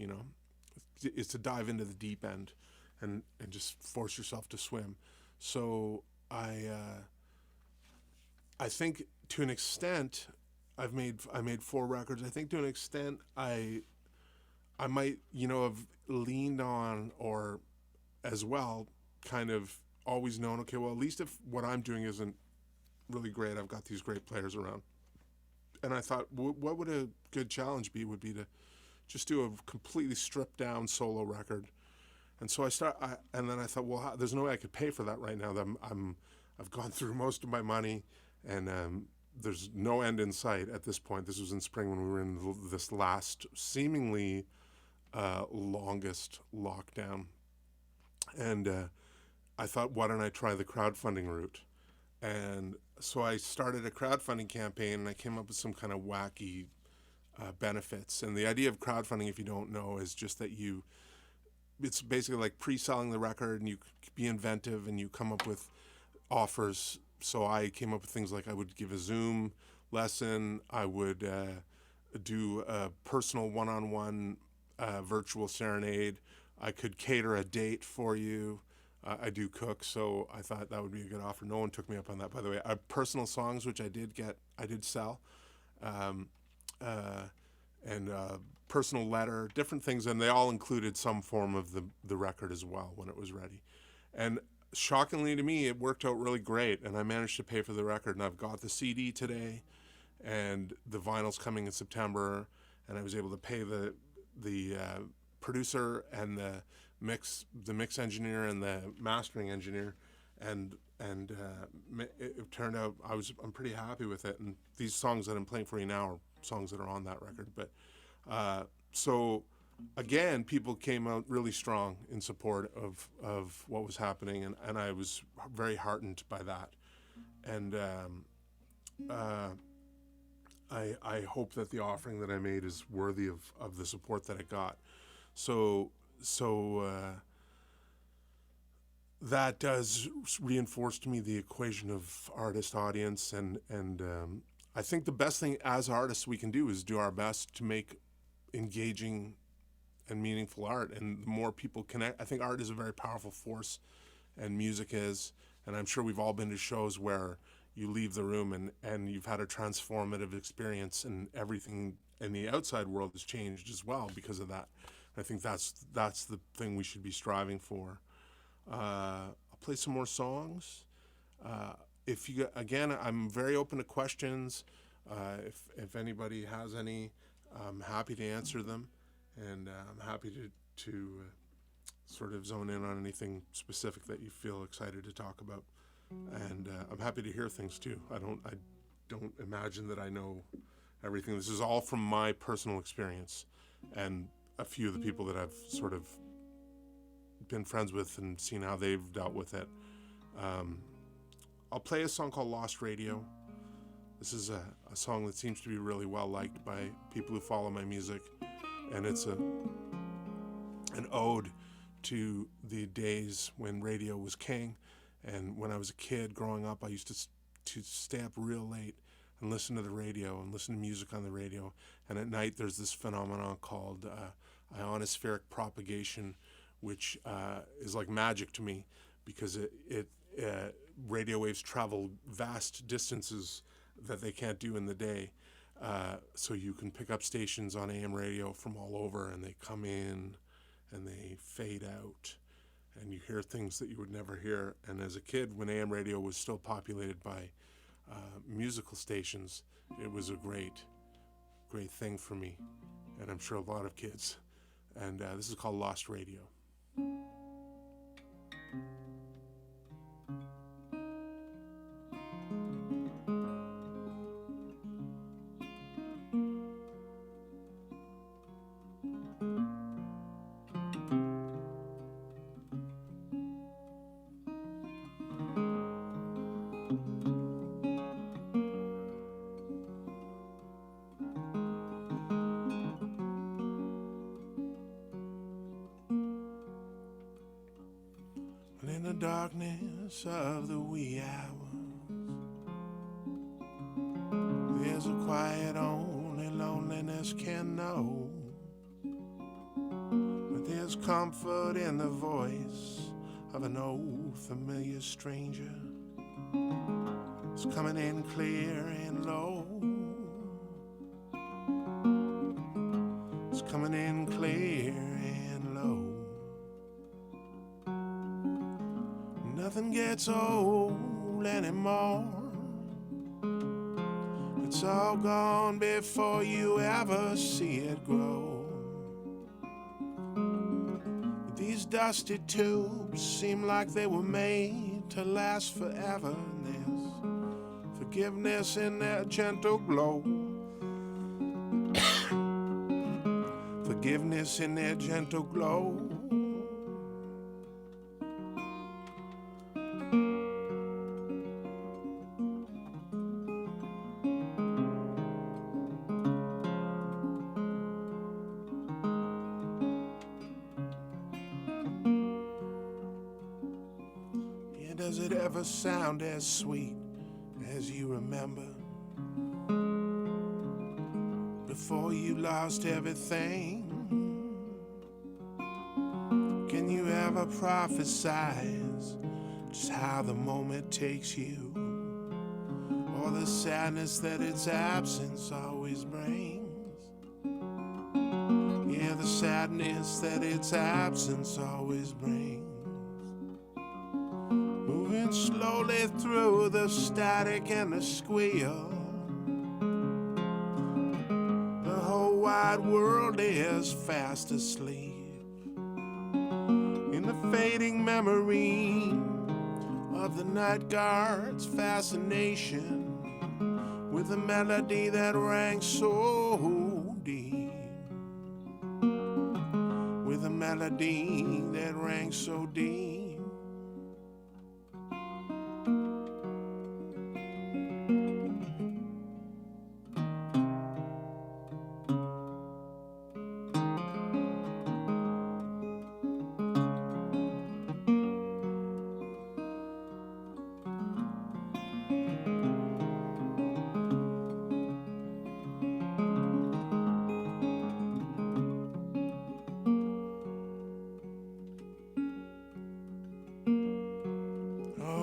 is to dive into the deep end and just force yourself to swim. So I think to an extent I made 4 records. I think to an extent I might, have leaned on, or as well, kind of always known, okay, well, at least if what I'm doing isn't really great, I've got these great players around. And I thought, what would a good challenge be? Would be to just do a completely stripped down solo record. And so and then I thought, well, there's no way I could pay for that right now. I've gone through most of my money, and there's no end in sight at this point. This was in spring when we were in this last, seemingly longest lockdown. And I thought, why don't I try the crowdfunding route? And so I started a crowdfunding campaign, and I came up with some kind of wacky benefits. And the idea of crowdfunding, if you don't know, is just that it's basically like pre-selling the record, and you be inventive and you come up with offers. So I came up with things like I would give a Zoom lesson, I would do a personal one-on-one virtual serenade, I could cater a date for you. I do cook, so I thought that would be a good offer. No one took me up on that, by the way. Personal songs, which I did sell, and personal letter, different things, and they all included some form of the record as well when it was ready. And shockingly to me, it worked out really great, and I managed to pay for the record, and I've got the CD today, and the vinyl's coming in September, and I was able to pay the producer and the mix engineer and the mastering engineer, and it turned out I'm pretty happy with it. And these songs that I'm playing for you now are songs that are on that record. But so again, people came out really strong in support of what was happening, and I was very heartened by that. And I hope that the offering that I made is worthy of the support that it got. So that does reinforce to me the equation of artist audience, and I think the best thing as artists we can do is do our best to make engaging and meaningful art, and the more people connect. I think art is a very powerful force, and music is, and I'm sure we've all been to shows where you leave the room and you've had a transformative experience, and everything in the outside world has changed as well because of that. I think that's the thing we should be striving for. I'll play some more songs. Again, I'm very open to questions. If anybody has any, I'm happy to answer them, and I'm happy to sort of zone in on anything specific that you feel excited to talk about. And I'm happy to hear things too. I don't imagine that I know everything. This is all from my personal experience and a few of the people that I've sort of been friends with and seen how they've dealt with it. I'll play a song called Lost Radio. This is a song that seems to be really well liked by people who follow my music, and it's an ode to the days when radio was king. And when I was a kid growing up, I used to stay up real late and listen to the radio and listen to music on the radio. And at night, there's this phenomenon called ionospheric propagation, which is like magic to me, because radio waves travel vast distances that they can't do in the day. So you can pick up stations on AM radio from all over, and they come in and they fade out, and you hear things that you would never hear. And as a kid, when AM radio was still populated by musical stations, it was a great thing for me, and I'm sure a lot of kids. And this is called Lost Radio. In the darkness of the wee hours, there's a quiet only loneliness can know. But there's comfort in the voice of an old familiar stranger. It's coming in clear and low. It's coming in clear and low. Nothing gets old anymore. It's all gone before you ever see it grow. These dusty tubes seem like they were made to last forever. And there's forgiveness in their gentle glow. Forgiveness in their gentle glow. Does it ever sound as sweet as you remember before you lost everything? Can you ever prophesize just how the moment takes you, or the sadness that its absence always brings? Yeah, the sadness that its absence always brings. Moving slowly through the static and the squeal, the whole wide world is fast asleep in the fading memory of the night guard's fascination with a melody that rang so deep, with a melody that rang so deep.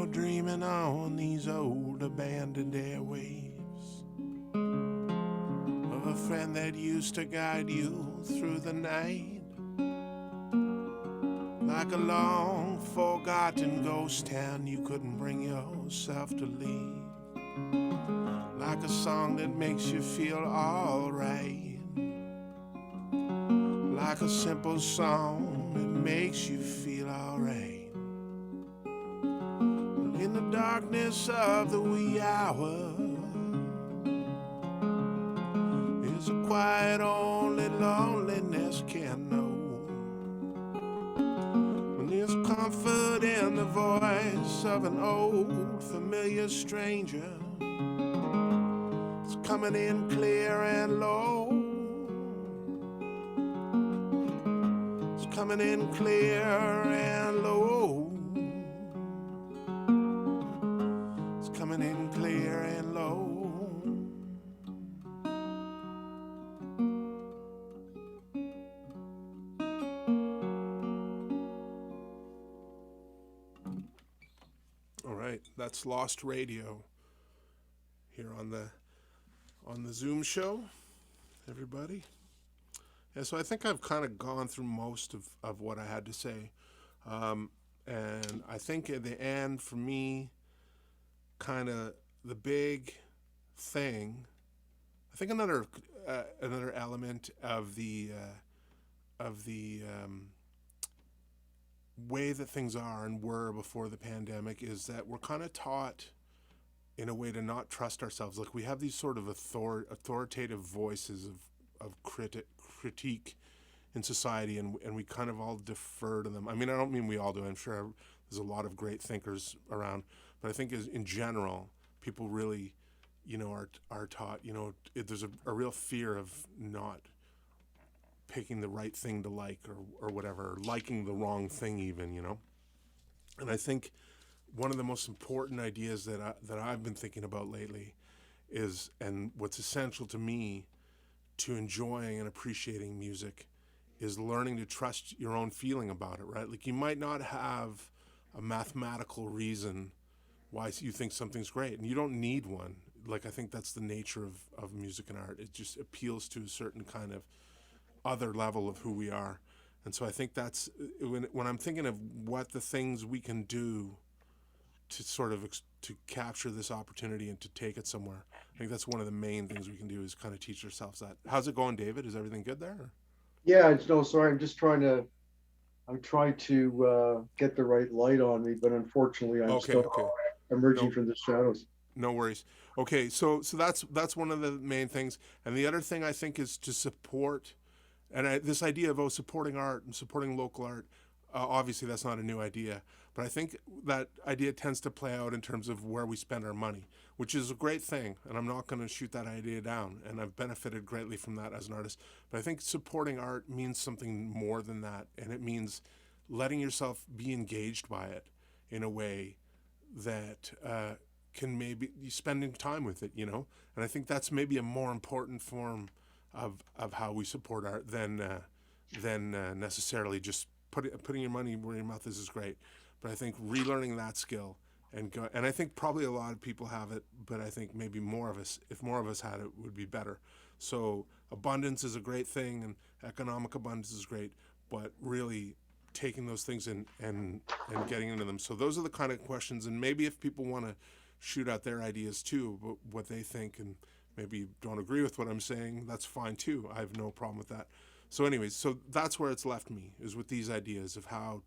Dreaming on these old abandoned airwaves of a friend that used to guide you through the night, like a long forgotten ghost town you couldn't bring yourself to leave, like a song that makes you feel alright, like a simple song that makes you feel alright. In the darkness of the wee hour, there's a quiet only loneliness can know. When there's comfort in the voice of an old familiar stranger, it's coming in clear and low. It's coming in clear and low. Coming in clear and low. right, that's Lost Radio here on the Zoom show, everybody. Yeah, so I think I've kind of gone through most of what I had to say. And I think at the end, for me, kind of the big thing, I think another element of the way that things are and were before the pandemic is that we're kind of taught in a way to not trust ourselves. Like we have these sort of authoritative voices of critique in society, and we kind of all defer to them. I mean, I don't mean we all do. I'm sure there's a lot of great thinkers around, but I think in general, people really, are taught, there's a real fear of not picking the right thing to like or whatever, or liking the wrong thing even. And I think one of the most important ideas that I've been thinking about lately is, and what's essential to me to enjoying and appreciating music, is learning to trust your own feeling about it, right? Like you might not have a mathematical reason why you think something's great, and you don't need one. Like I think that's the nature of music and art. It just appeals to a certain kind of other level of who we are. And so I think that's when I'm thinking of what the things we can do to sort of to capture this opportunity and to take it somewhere. I think that's one of the main things we can do is kind of teach ourselves that. How's it going, David? Is everything good there? Or? Yeah, no, sorry. I'm trying to get the right light on me, but unfortunately, I'm Okay, still okay. emerging No, from the shadows. no worries. Okay, so that's one of the main things, and the other thing I think is to support, and this idea of supporting art and supporting local art. Obviously, that's not a new idea, but I think that idea tends to play out in terms of where we spend our money, which is a great thing, and I'm not going to shoot that idea down, and I've benefited greatly from that as an artist. But I think supporting art means something more than that, and it means letting yourself be engaged by it in a way that can maybe spending time with it, and I think that's maybe a more important form of how we support art than necessarily just putting your money where your mouth is great. But I think relearning that skill and I think probably a lot of people have it, but I think maybe if more of us had it, would be better. So abundance is a great thing, and economic abundance is great, but really taking those things and getting into them. So those are the kind of questions, and maybe if people want to shoot out their ideas too, but what they think, and maybe don't agree with what I'm saying, that's fine too. I have no problem with that. So anyways, so that's where it's left me, is with these ideas of how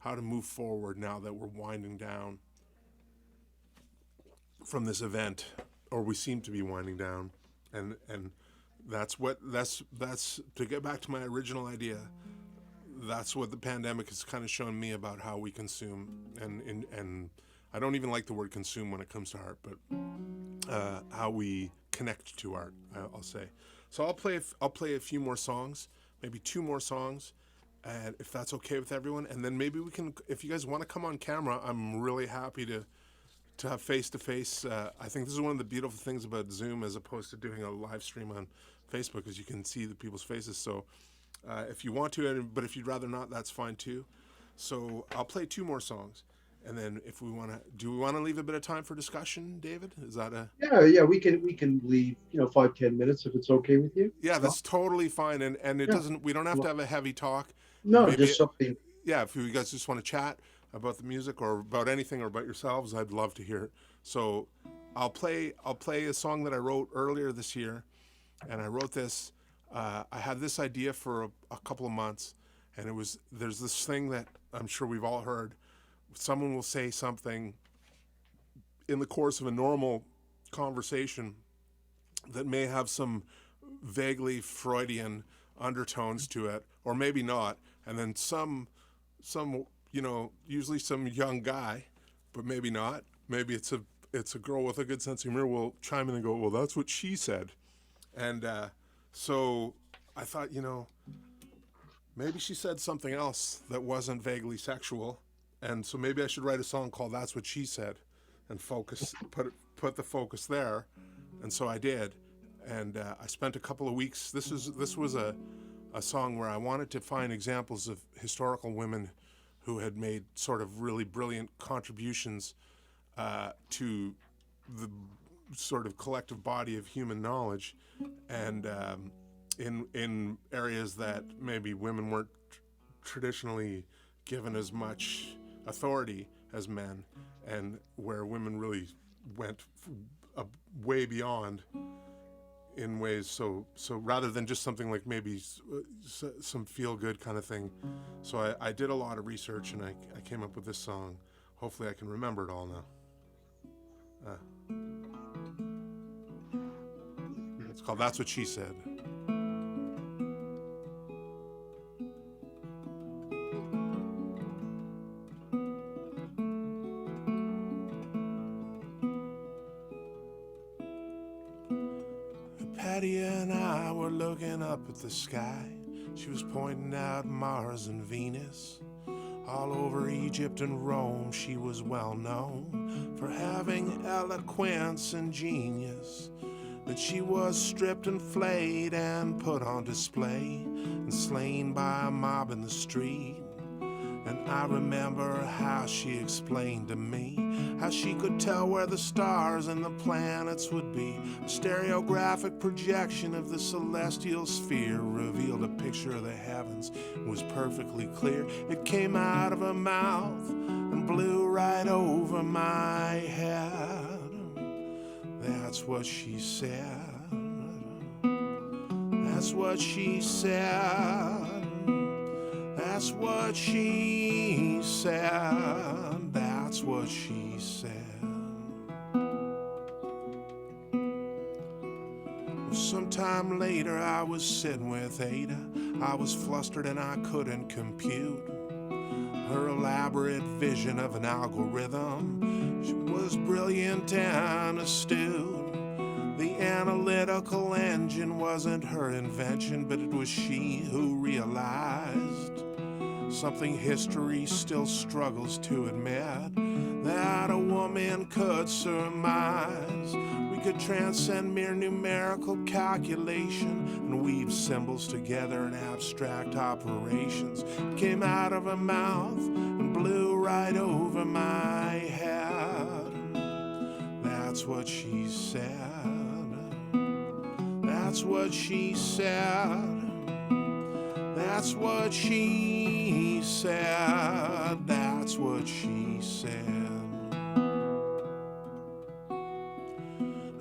to move forward now that we're winding down from this event, or we seem to be winding down, and that's to get back to my original idea. That's what the pandemic has kind of shown me about how we consume, and I don't even like the word consume when it comes to art, but how we connect to art, I'll say. So I'll play a few more songs, maybe 2 more songs, and if that's okay with everyone, and then maybe we can, if you guys want to come on camera, I'm really happy to have face-to-face. I think this is one of the beautiful things about Zoom as opposed to doing a live stream on Facebook, is you can see the people's faces. So if you want to, but if you'd rather not, that's fine too. So I'll play 2 more songs, and then if we want to, do we want to leave a bit of time for discussion, David? Is that a... Yeah, we can leave 5-10 minutes if it's okay with you. Yeah, that's totally fine, and it Yeah. doesn't. We don't have to have a heavy talk. No, Maybe, just something. yeah, if you guys just want to chat about the music or about anything or about yourselves, I'd love to hear it. So I'll play a song that I wrote earlier this year, and I wrote this. I had this idea for a couple of months, and there's this thing that I'm sure we've all heard. Someone will say something in the course of a normal conversation that may have some vaguely Freudian undertones to it, or maybe not, and then some usually some young guy, but maybe not. Maybe it's a girl with a good sense of humor will chime in and go, well, that's what she said. And so I thought, maybe she said something else that wasn't vaguely sexual, and so maybe I should write a song called That's What She Said and put the focus there. And so I did. And I spent a couple of weeks. This was a song where I wanted to find examples of historical women who had made sort of really brilliant contributions to the sort of collective body of human knowledge, and in areas that maybe women weren't traditionally given as much authority as men, and where women really went way beyond in ways. So rather than just something like maybe some feel good kind of thing, so I did a lot of research, and I came up with this song. Hopefully I can remember it all now. It's called That's What She Said. Patty and I were looking up at the sky. She was pointing out Mars and Venus. All over Egypt and Rome, she was well known for having eloquence and genius. Then she was stripped and flayed and put on display and slain by a mob in the street. And I remember how she explained to me how she could tell where the stars and the planets would be. A stereographic projection of the celestial sphere revealed a picture of the heavens. It was perfectly clear. It came out of her mouth and blew right over my head. That's what she said. That's what she said. That's what she said. That's what she said. Sometime later I was sitting with Ada. I was flustered and I couldn't compute her elaborate vision of an algorithm. She was brilliant and astute. The analytical engine wasn't her invention, but it was she who realized something history still struggles to admit, that a woman could surmise. We could transcend mere numerical calculation and weave symbols together in abstract operations. It came out of her mouth and blew right over my head. That's what she said. That's what she said. That's what she said. That's what she said.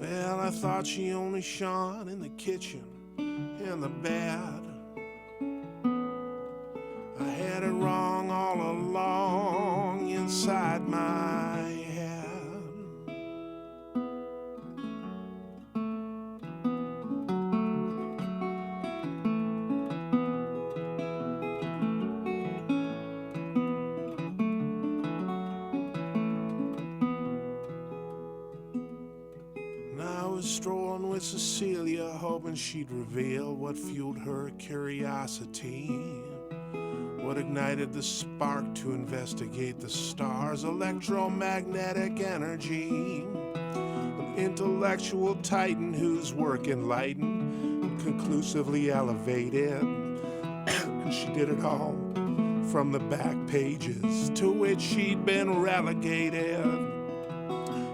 Well, I thought she only shone in the kitchen, in the bed. I had it wrong all along inside my head. Strolling with Cecilia, hoping she'd reveal what fueled her curiosity, what ignited the spark to investigate the stars' electromagnetic energy. An intellectual titan whose work enlightened and conclusively elevated. And she did it all from the back pages to which she'd been relegated.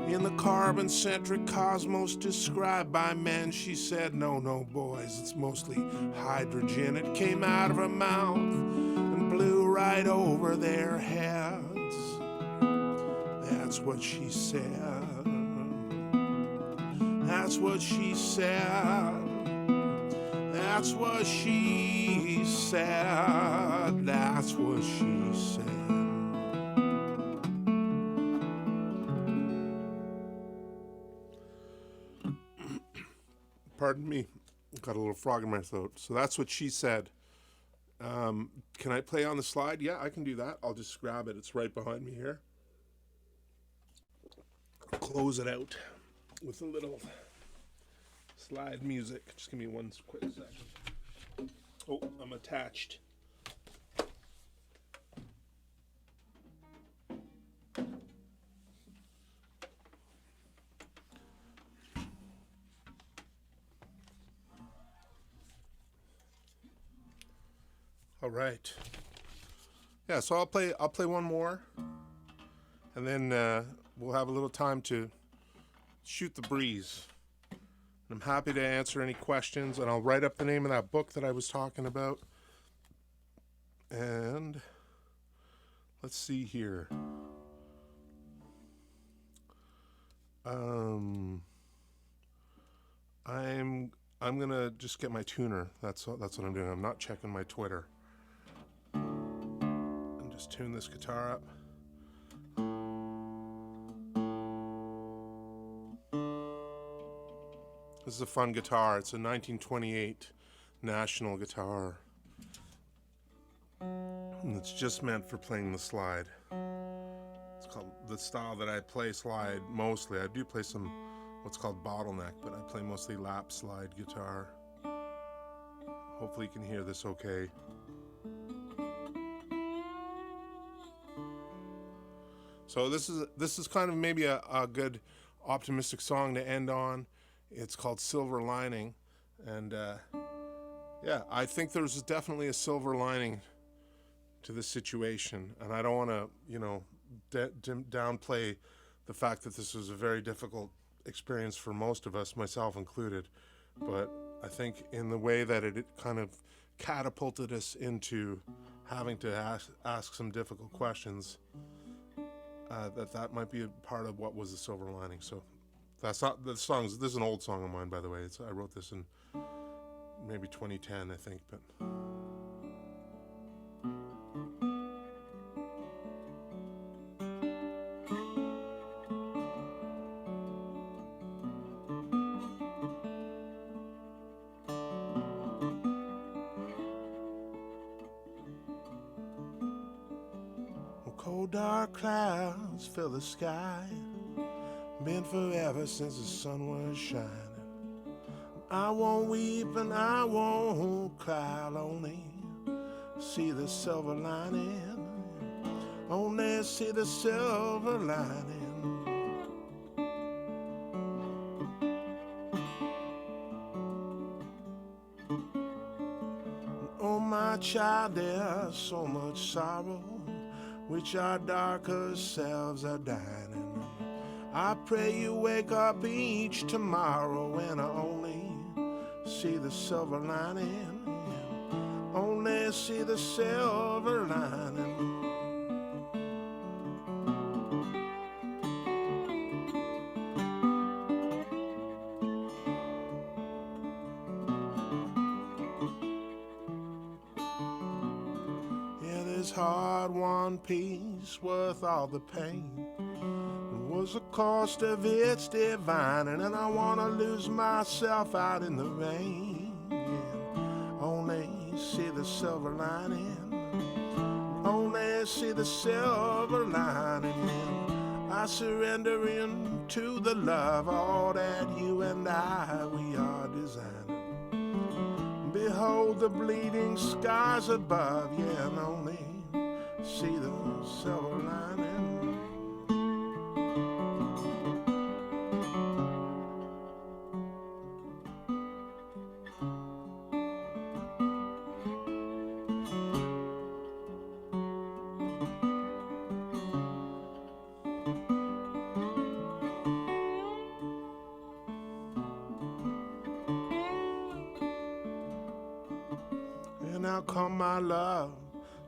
In the carbon-centric cosmos described by men, she said, no, boys, it's mostly hydrogen. It came out of her mouth and blew right over their heads. That's what she said. That's what she said. That's what she said. That's what she said. Pardon me, got a little frog in my throat. So that's what she said. Can I play on the slide? Yeah, I can do that. I'll just grab it. It's right behind me here. Close it out with a little slide music. Just give me one quick second. Oh, I'm attached. All right. Yeah, so I'll play one more, and then we'll have a little time to shoot the breeze. And I'm happy to answer any questions, and I'll write up the name of that book that I was talking about. And let's see here. I'm gonna just get my tuner. That's what I'm doing. I'm not checking my Twitter. And just tune this guitar up. This is a fun guitar. It's a 1928 National guitar. And it's just meant for playing the slide. It's called the style that I play slide mostly. I do play some what's called bottleneck, but I play mostly lap slide guitar. Hopefully you can hear this okay. So this is kind of maybe a good optimistic song to end on. It's called Silver Lining, and yeah, I think there's definitely a silver lining to this situation, and I don't want to, downplay the fact that this was a very difficult experience for most of us, myself included, but I think in the way that it kind of catapulted us into having to ask some difficult questions, that might be a part of what was the silver lining. So that's not the songs. This is an old song of mine, by the way. I wrote this in maybe 2010, I think, but. Cold dark clouds fill the sky, been forever since the sun was shining. I won't weep and I won't cry, I'll only see the silver lining, only see the silver lining. Oh my child, there's so much sorrow, which our darker selves are dining. I pray you wake up each tomorrow and I only see the silver lining, only see the silver lining. Yeah, this hard-won peace worth all the pain was the cost of its divining, and I want to lose myself out in the rain. Yeah. Only see the silver lining, only see the silver lining. Yeah. I surrender into the love, all that you and I, we are designing. Behold the bleeding skies above, yeah, and only see the silver lining. Now come my love,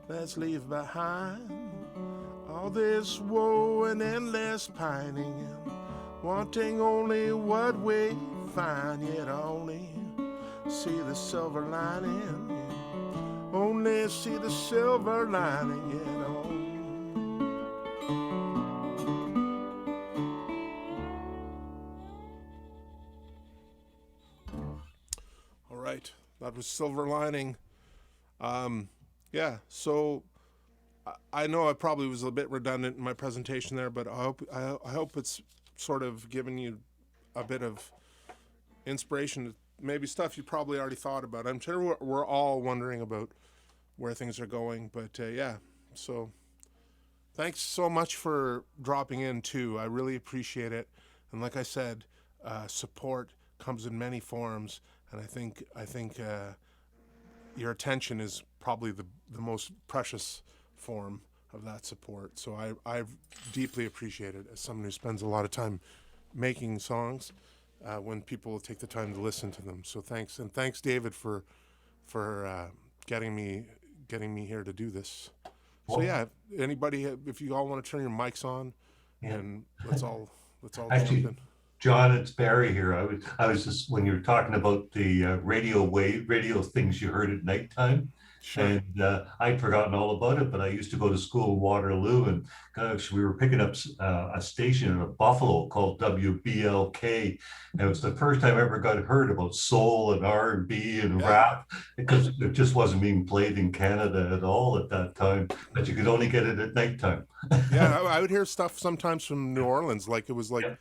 let's leave behind all this woe and endless pining, and wanting only what we find, yet only see the silver lining, only see the silver lining, yet only. All right, that was Silver Lining. Yeah, so I know I probably was a bit redundant in my presentation there, but I hope it's sort of given you a bit of inspiration, maybe stuff you probably already thought about. I'm sure we're all wondering about where things are going, but yeah, so thanks so much for dropping in too. I really appreciate it, and like I said, support comes in many forms, and I think your attention is probably the most precious form that support. So I've deeply appreciated it as someone who spends a lot of time making songs, when people take the time to listen to them. So thanks, and thanks David for getting me here to do this. So Well, yeah, anybody, if you all want to turn your mics on, yeah. and let's all jump Actually, in. John, it's Barry here. I was just when you were talking about the radio things you heard at nighttime, Sure. and I'd forgotten all about it. But I used to go to school in Waterloo, and gosh, we were picking up a station in Buffalo called WBLK, and it was the first time I ever got heard about soul and R&B and Yeah. rap, because it just wasn't being played in Canada at all at that time. But you could only get it at nighttime. Yeah, I would hear stuff sometimes from New Orleans, like it was like, Yeah.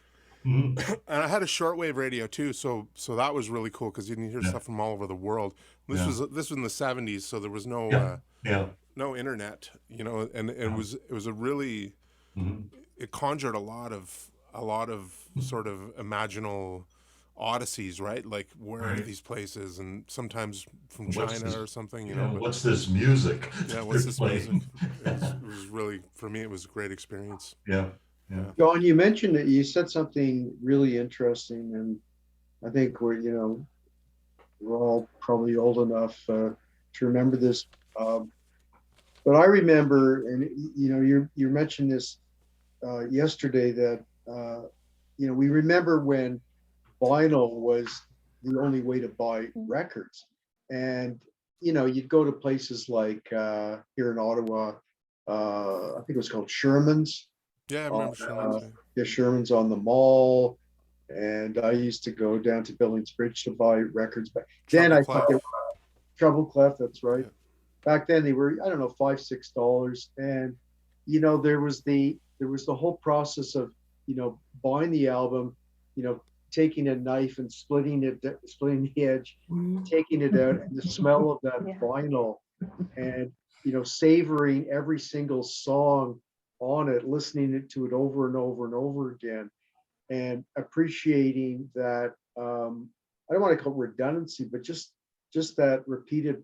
Mhm. and I had a shortwave radio too, so that was really cool because you can hear Yeah. stuff from all over the world. This Yeah. was in the '70s, so there was Yeah. Yeah. no internet, and it was a really, Mhm. it conjured a lot of sort of imaginal odysseys, right? Like, where are Right. these places, and sometimes from What's China this? or something, Yeah. but What's this music yeah, what's they're this music? playing? It was really, for me, it was a great experience. Yeah. Yeah. Yeah. John, you mentioned that you said something really interesting, and I think we're all probably old enough to remember this. But I remember, and you mentioned this yesterday, that we remember when vinyl was the only way to buy records, and you'd go to places like here in Ottawa. I think it was called Sherman's. Yeah, I Uh, remember Sherman's. Yeah. the Sherman's on the mall, and I used to go down to Billings Bridge to buy records. But then Treble I thought clef. they were Treble Clef. That's right. Yeah. Back then they were, I don't know, $5, $6, and there was the whole process of buying the album, taking a knife and splitting the edge, taking it out, and the smell of that vinyl, and savoring every single song on it, listening to it over and over and over again, and appreciating that. I don't want to call it redundancy, but just that repeated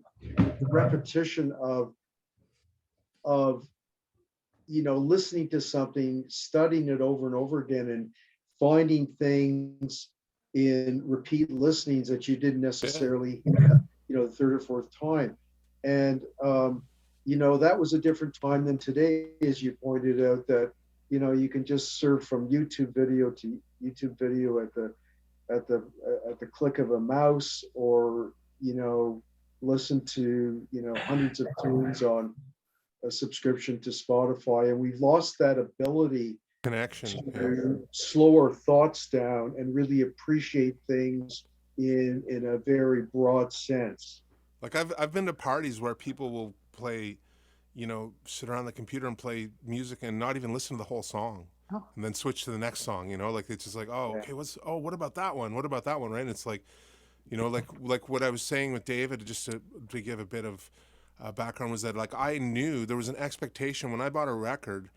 repetition of listening to something, studying it over and over again, and finding things in repeat listenings that you didn't necessarily the third or fourth time. And that was a different time than today, as you pointed out, that you can just surf from YouTube video to YouTube video at the click of a mouse, or listen to hundreds of tunes on a subscription to Spotify. And we've lost that ability Connection. Yeah. to slow our thoughts down and really appreciate things in a very broad sense. Like, I've been to parties where people will play, sit around the computer and play music and not even listen to the whole song, and then switch to the next song. Like, it's just like, oh, okay, what about that one? What about that one? Right? And it's like, like what I was saying with David, just to give a bit of background, was that, like, I knew there was an expectation when I bought a record.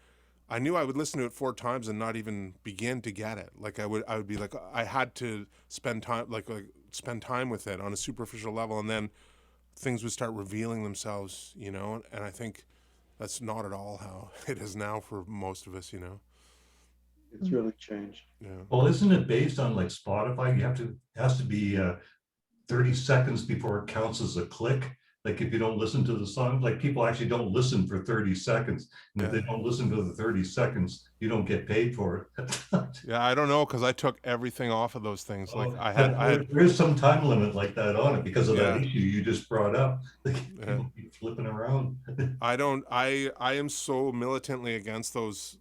I knew I would listen to it 4 times and not even begin to get it. Like, I would be like, I had to spend time, spend time with it on a superficial level, and then things would start revealing themselves, and I think that's not at all how it is now for most of us. It's really changed. Yeah. Well, isn't it based on like Spotify? It has to be 30 seconds before it counts as a click. Like, if you don't listen to the song, like, people actually don't listen for 30 seconds. And if they don't listen to the 30 seconds, you don't get paid for it. Yeah, I don't know, because I took everything off of those things. Like, There's some time limit like that on it because of that Yeah. issue you just brought up. Like, Yeah. people keep flipping around. I am so militantly against those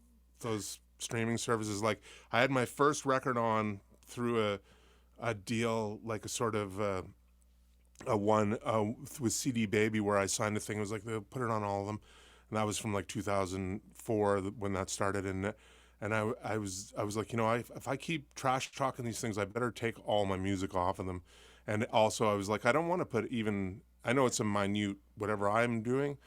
streaming services. Like, I had my first record on through a deal, like a sort of a one with CD Baby, where I signed a thing. It was like, they'll put it on all of them, and that was from like 2004 when that started. And I was like, if I keep trash talking these things, I better take all my music off of them. And also, I was like, I don't want to put even, I know it's a minute whatever I'm doing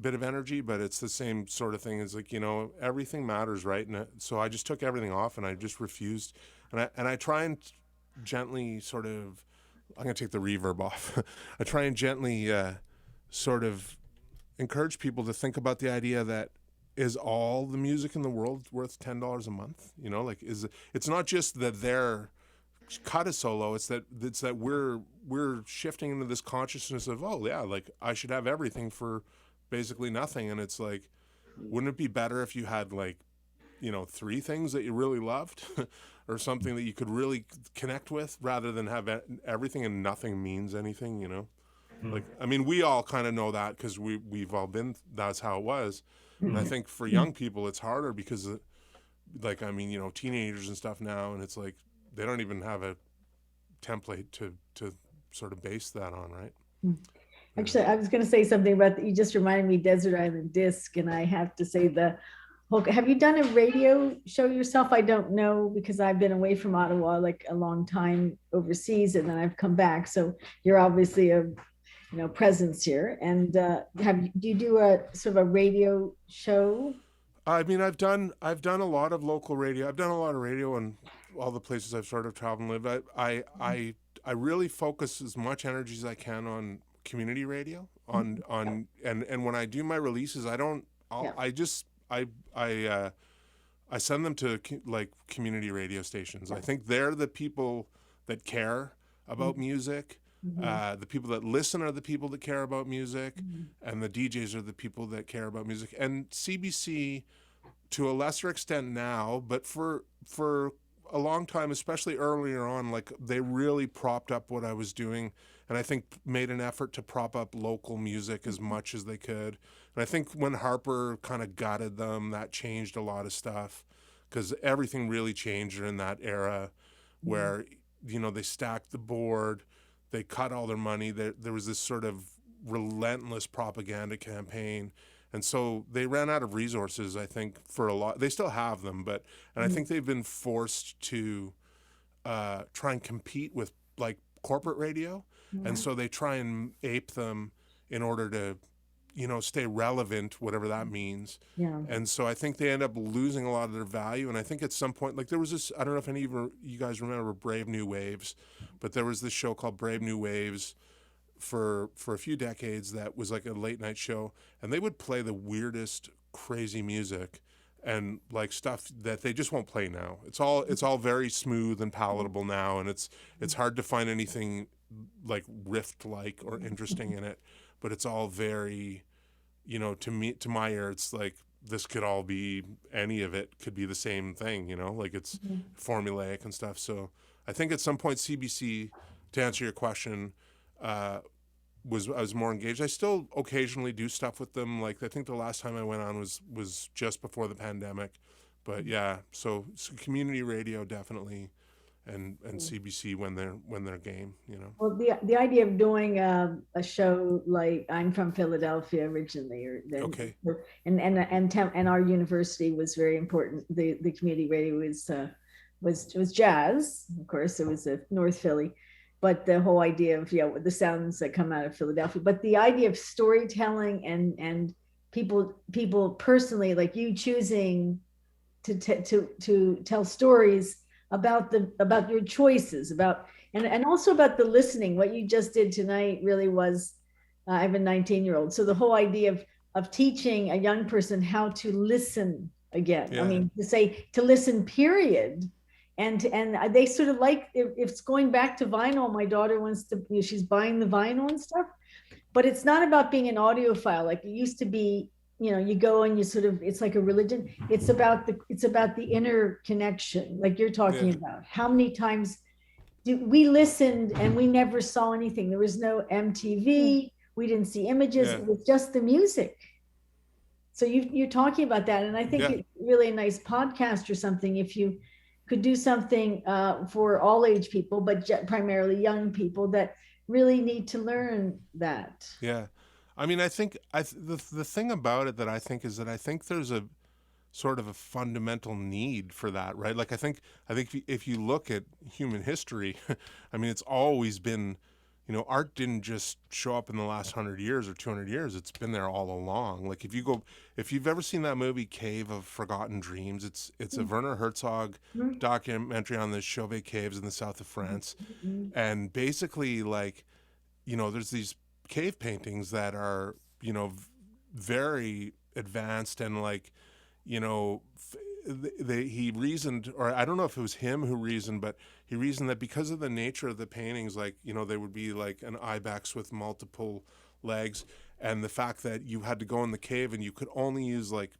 bit of energy, but it's the same sort of thing. It's like, everything matters, right? And so I just took everything off, and I just refused. And I try and gently sort of, I'm going to take the reverb off. I try and gently sort of encourage people to think about the idea that is all the music in the world worth $10 a month? You know, like it's not just that they're cut a solo, it's that we're shifting into this consciousness of, oh yeah, like I should have everything for basically nothing. And it's like, wouldn't it be better if you had like, you know, 3 things that you really loved or something that you could really connect with, rather than have everything and nothing means anything, you know? Like, I mean, we all kind of know that because we've all been, that's how it was. And I think for young people, it's harder because, like, I mean, you know, teenagers and stuff now, and it's like they don't even have a template to sort of base that on, right? Actually, I was going to say something about you just reminded me Desert Island Disc, and I have to say have you done a radio show yourself? I don't know, because I've been away from Ottawa like a long time overseas, and then I've come back. So you're obviously a presence here. And do you do a sort of a radio show? I mean, I've done a lot of local radio. I've done a lot of radio in all the places I've sort of traveled and lived. I really focus as much energy as I can on community radio. And when I do my releases, I send them to like community radio stations. I think they're the people that care about music. The people that listen are the people that care about music, and the DJs are the people that care about music. And CBC, to a lesser extent now, but for a long time, especially earlier on, like they really propped up what I was doing, and I think made an effort to prop up local music as much as they could. And I think when Harper kind of gutted them, that changed a lot of stuff, because everything really changed in that era where, you know, they stacked the board, they cut all their money. There was this sort of relentless propaganda campaign. And so they ran out of resources, I think, for a lot. They still have them, and I think they've been forced to try and compete with like corporate radio. And so they try and ape them in order to, you know, stay relevant, whatever that means. Yeah. And so I think they end up losing a lot of their value. And I think at some point, like there was this, I don't know if any of you guys remember Brave New Waves, but there was this show called Brave New Waves for a few decades that was like a late night show, and they would play the weirdest, crazy music and like stuff that they just won't play now. It's all very smooth and palatable now, and it's hard to find anything like riff-like or interesting in it, but it's all very, you know, to my ear, it's like this could all be, any of it could be the same thing, you know, like it's formulaic and stuff. So I think at some point CBC, to answer your question, I was more engaged. I still occasionally do stuff with them. Like I think the last time I went on was just before the pandemic, but yeah. So community radio definitely, and CBC when they're game, you know. Well, the idea of doing a show like, I'm from Philadelphia originally, Okay. and our university was very important. The community radio was jazz, of course. It was North Philly. But the whole idea of the sounds that come out of Philadelphia, but the idea of storytelling and people personally, like you choosing to tell stories about your choices, and also about the listening. What you just did tonight really was, I have a 19-year-old, so the whole idea of teaching a young person how to listen again. Yeah. I mean, to listen, period. And they sort of like, if it's going back to vinyl, my daughter wants to, she's buying the vinyl and stuff, but it's not about being an audiophile like it used to be. You know, you go and you sort of, it's like a religion. It's about the inner connection, like you're talking about. How many times we listened and we never saw anything? There was no MTV. We didn't see images. It was just the music. So you're talking about that, and I think it's really a nice podcast or something if you could do something for all age people, but primarily young people that really need to learn that. Yeah. I mean, I think the thing about it that I think is that I think there's a sort of a fundamental need for that, right? Like I think if you look at human history, I mean, it's always been, you know, art didn't just show up in the last 100 years or 200 years. It's been there all along. Like if you've ever seen that movie Cave of Forgotten Dreams, it's a Werner Herzog documentary on the Chauvet Caves in the south of France. And basically, like, you know, there's these cave paintings that are, you know, very advanced, and like, you know, he reasoned, or I don't know if it was him who reasoned, but he reasoned that because of the nature of the paintings, like, you know, they would be like an ibex with multiple legs, and the fact that you had to go in the cave and you could only use like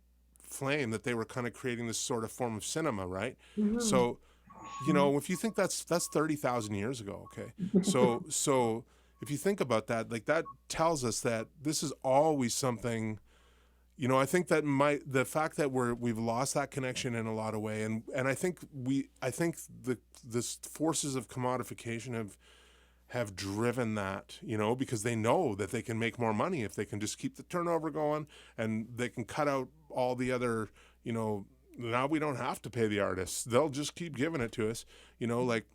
flame, that they were kind of creating this sort of form of cinema, right? So, you know, if you think that's 30,000 years ago, okay, so if you think about that, like, that tells us that this is always something. You know, I think that the fact that we've lost that connection in a lot of way, and I think the forces of commodification have driven that, you know, because they know that they can make more money if they can just keep the turnover going, and they can cut out all the other, you know, now we don't have to pay the artists, they'll just keep giving it to us, you know, like.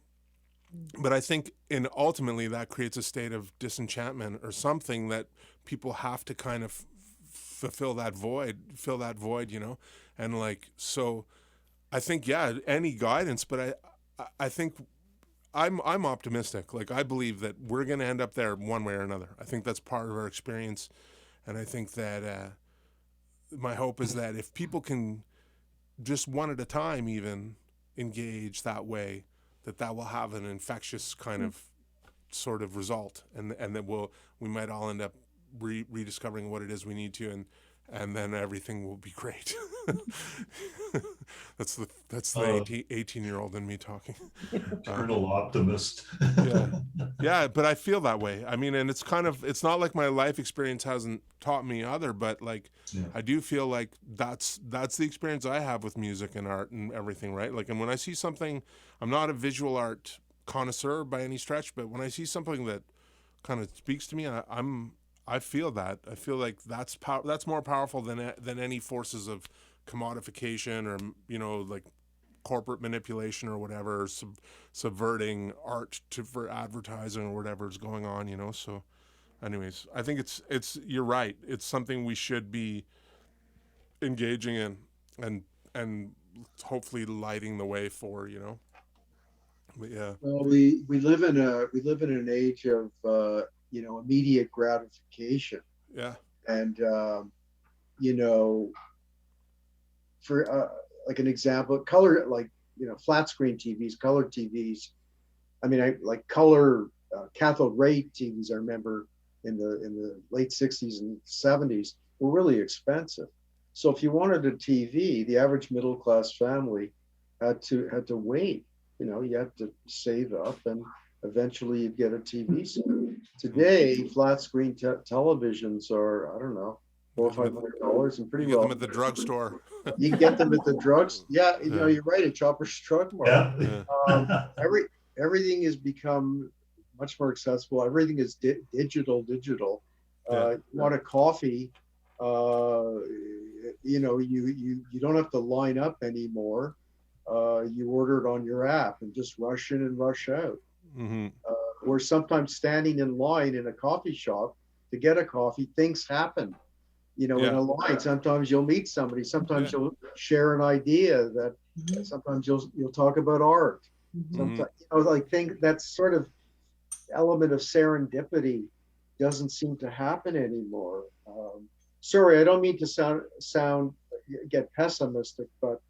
But I think ultimately that creates a state of disenchantment or something, that people have to kind of fill that void, you know. And like, so I think, yeah, any guidance, but I think I'm optimistic. Like, I believe that we're going to end up there one way or another. I think that's part of our experience, and I think that my hope is that if people can just one at a time even engage that way, that will have an infectious kind of sort of result, and that we might all end up rediscovering what it is we need to, and then everything will be great. that's the 18-year-old in me talking. Eternal optimist. yeah, but I feel that way. I mean, and it's not like my life experience hasn't taught me other, but like, I do feel like that's the experience I have with music and art and everything, right? Like, and when I see something, I'm not a visual art connoisseur by any stretch, but when I see something that kind of speaks to me, I feel that. I feel like that's more powerful than any forces of commodification, or, you know, like corporate manipulation or whatever, or subverting art for advertising or whatever is going on, you know. So anyways, I think it's you're right. It's something we should be engaging in, and hopefully lighting the way for, you know. But yeah. Well, we live in an age of you know, immediate gratification. Yeah. And you know, for like an example, color, like, you know, flat screen TVs, color TVs. I mean, I like color cathode ray TVs. I remember in the late 60s and 70s were really expensive. So if you wanted a TV, the average middle class family had to wait. You know, you had to save up, and eventually you'd get a TV set. Today, flat screen televisions are, I don't know, $400-500, and pretty you get well. them at the drugstore. You can get them at the drugs. Yeah, you know, you're right. At Chopper's Drug Mart. Yeah. Everything has become much more accessible. Everything is digital. You want a coffee? You know, you don't have to line up anymore. You order it on your app and just rush in and rush out. Or sometimes standing in line in a coffee shop to get a coffee, things happen. You know, in a line, sometimes you'll meet somebody, sometimes you'll share an idea, that sometimes you'll talk about art. Sometimes, you know, like, that sort of element of serendipity doesn't seem to happen anymore. Sorry, I don't mean to get pessimistic, but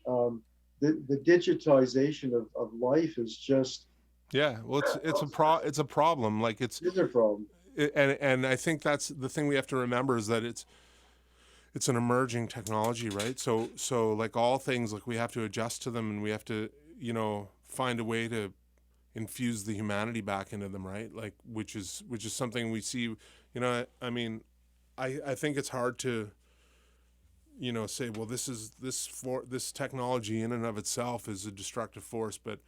the digitization of life is just, well, it's a problem. Like, it's a problem. And I think that's the thing we have to remember, is that it's an emerging technology, right? So like all things, like, we have to adjust to them, and we have to, you know, find a way to infuse the humanity back into them, right? Like, which is something we see, you know. I mean, I think it's hard to, you know, say, well, this technology in and of itself is a destructive force, but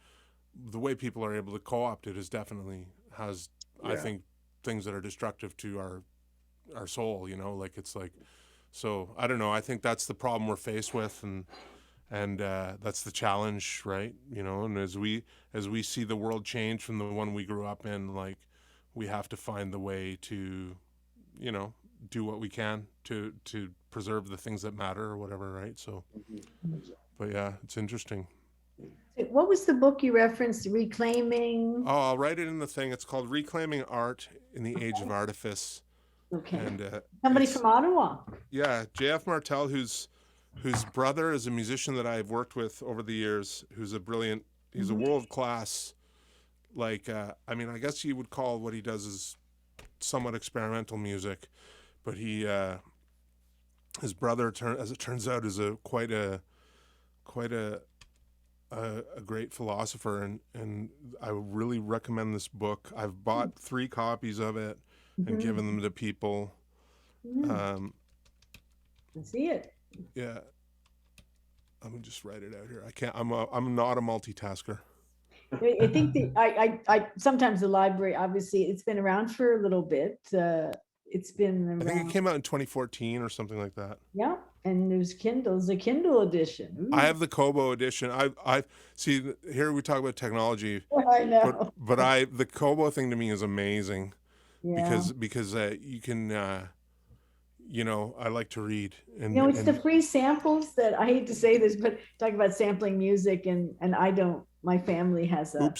the way people are able to co-opt it has I think, things that are destructive to our soul, you know. Like, it's like, so I don't know, I think that's the problem we're faced with, and that's the challenge, right? You know, and as we see the world change from the one we grew up in, like, we have to find the way to, you know, do what we can to preserve the things that matter or whatever, right? So but yeah, it's interesting. What was the book you referenced? Reclaiming? Oh, I'll write it in the thing. It's called Reclaiming Art in the Age of Artifice. Okay. And Somebody it's- from Ottawa. yeah, JF Martel, whose brother is a musician that I've worked with over the years, who's a brilliant, he's a world class, like, I mean, I guess you would call what he does is somewhat experimental music, but he, his brother, as it turns out, is quite a great philosopher, and I really recommend this book. I've bought 3 copies of it and given them to people. I see it. Yeah, I'm gonna just write it out here. I can't. I'm not a multitasker. I think I sometimes the library, obviously it's been around for a little bit. It's been around. I think it came out in 2014 or something like that. Yeah, and there's Kindle's a Kindle edition. Ooh. I have the Kobo edition. I see here we talk about technology, I know. but the Kobo thing to me is amazing. Yeah. Because you can you know, I like to read, and it's the free samples that I hate to say this, but talk about sampling music, and I don't. My family has a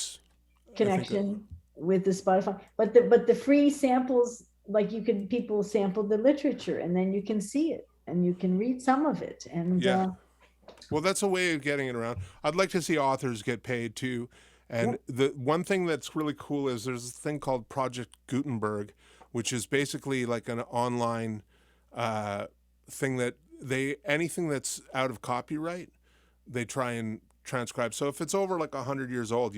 connection with the Spotify, but the free samples, like people sample the literature, and then you can see it and you can read some of it, and well, that's a way of getting it around. I'd like to see authors get paid too. And the one thing that's really cool is there's a thing called Project Gutenberg, which is basically like an online thing that anything that's out of copyright, they try and transcribe. So if it's over like 100 years old,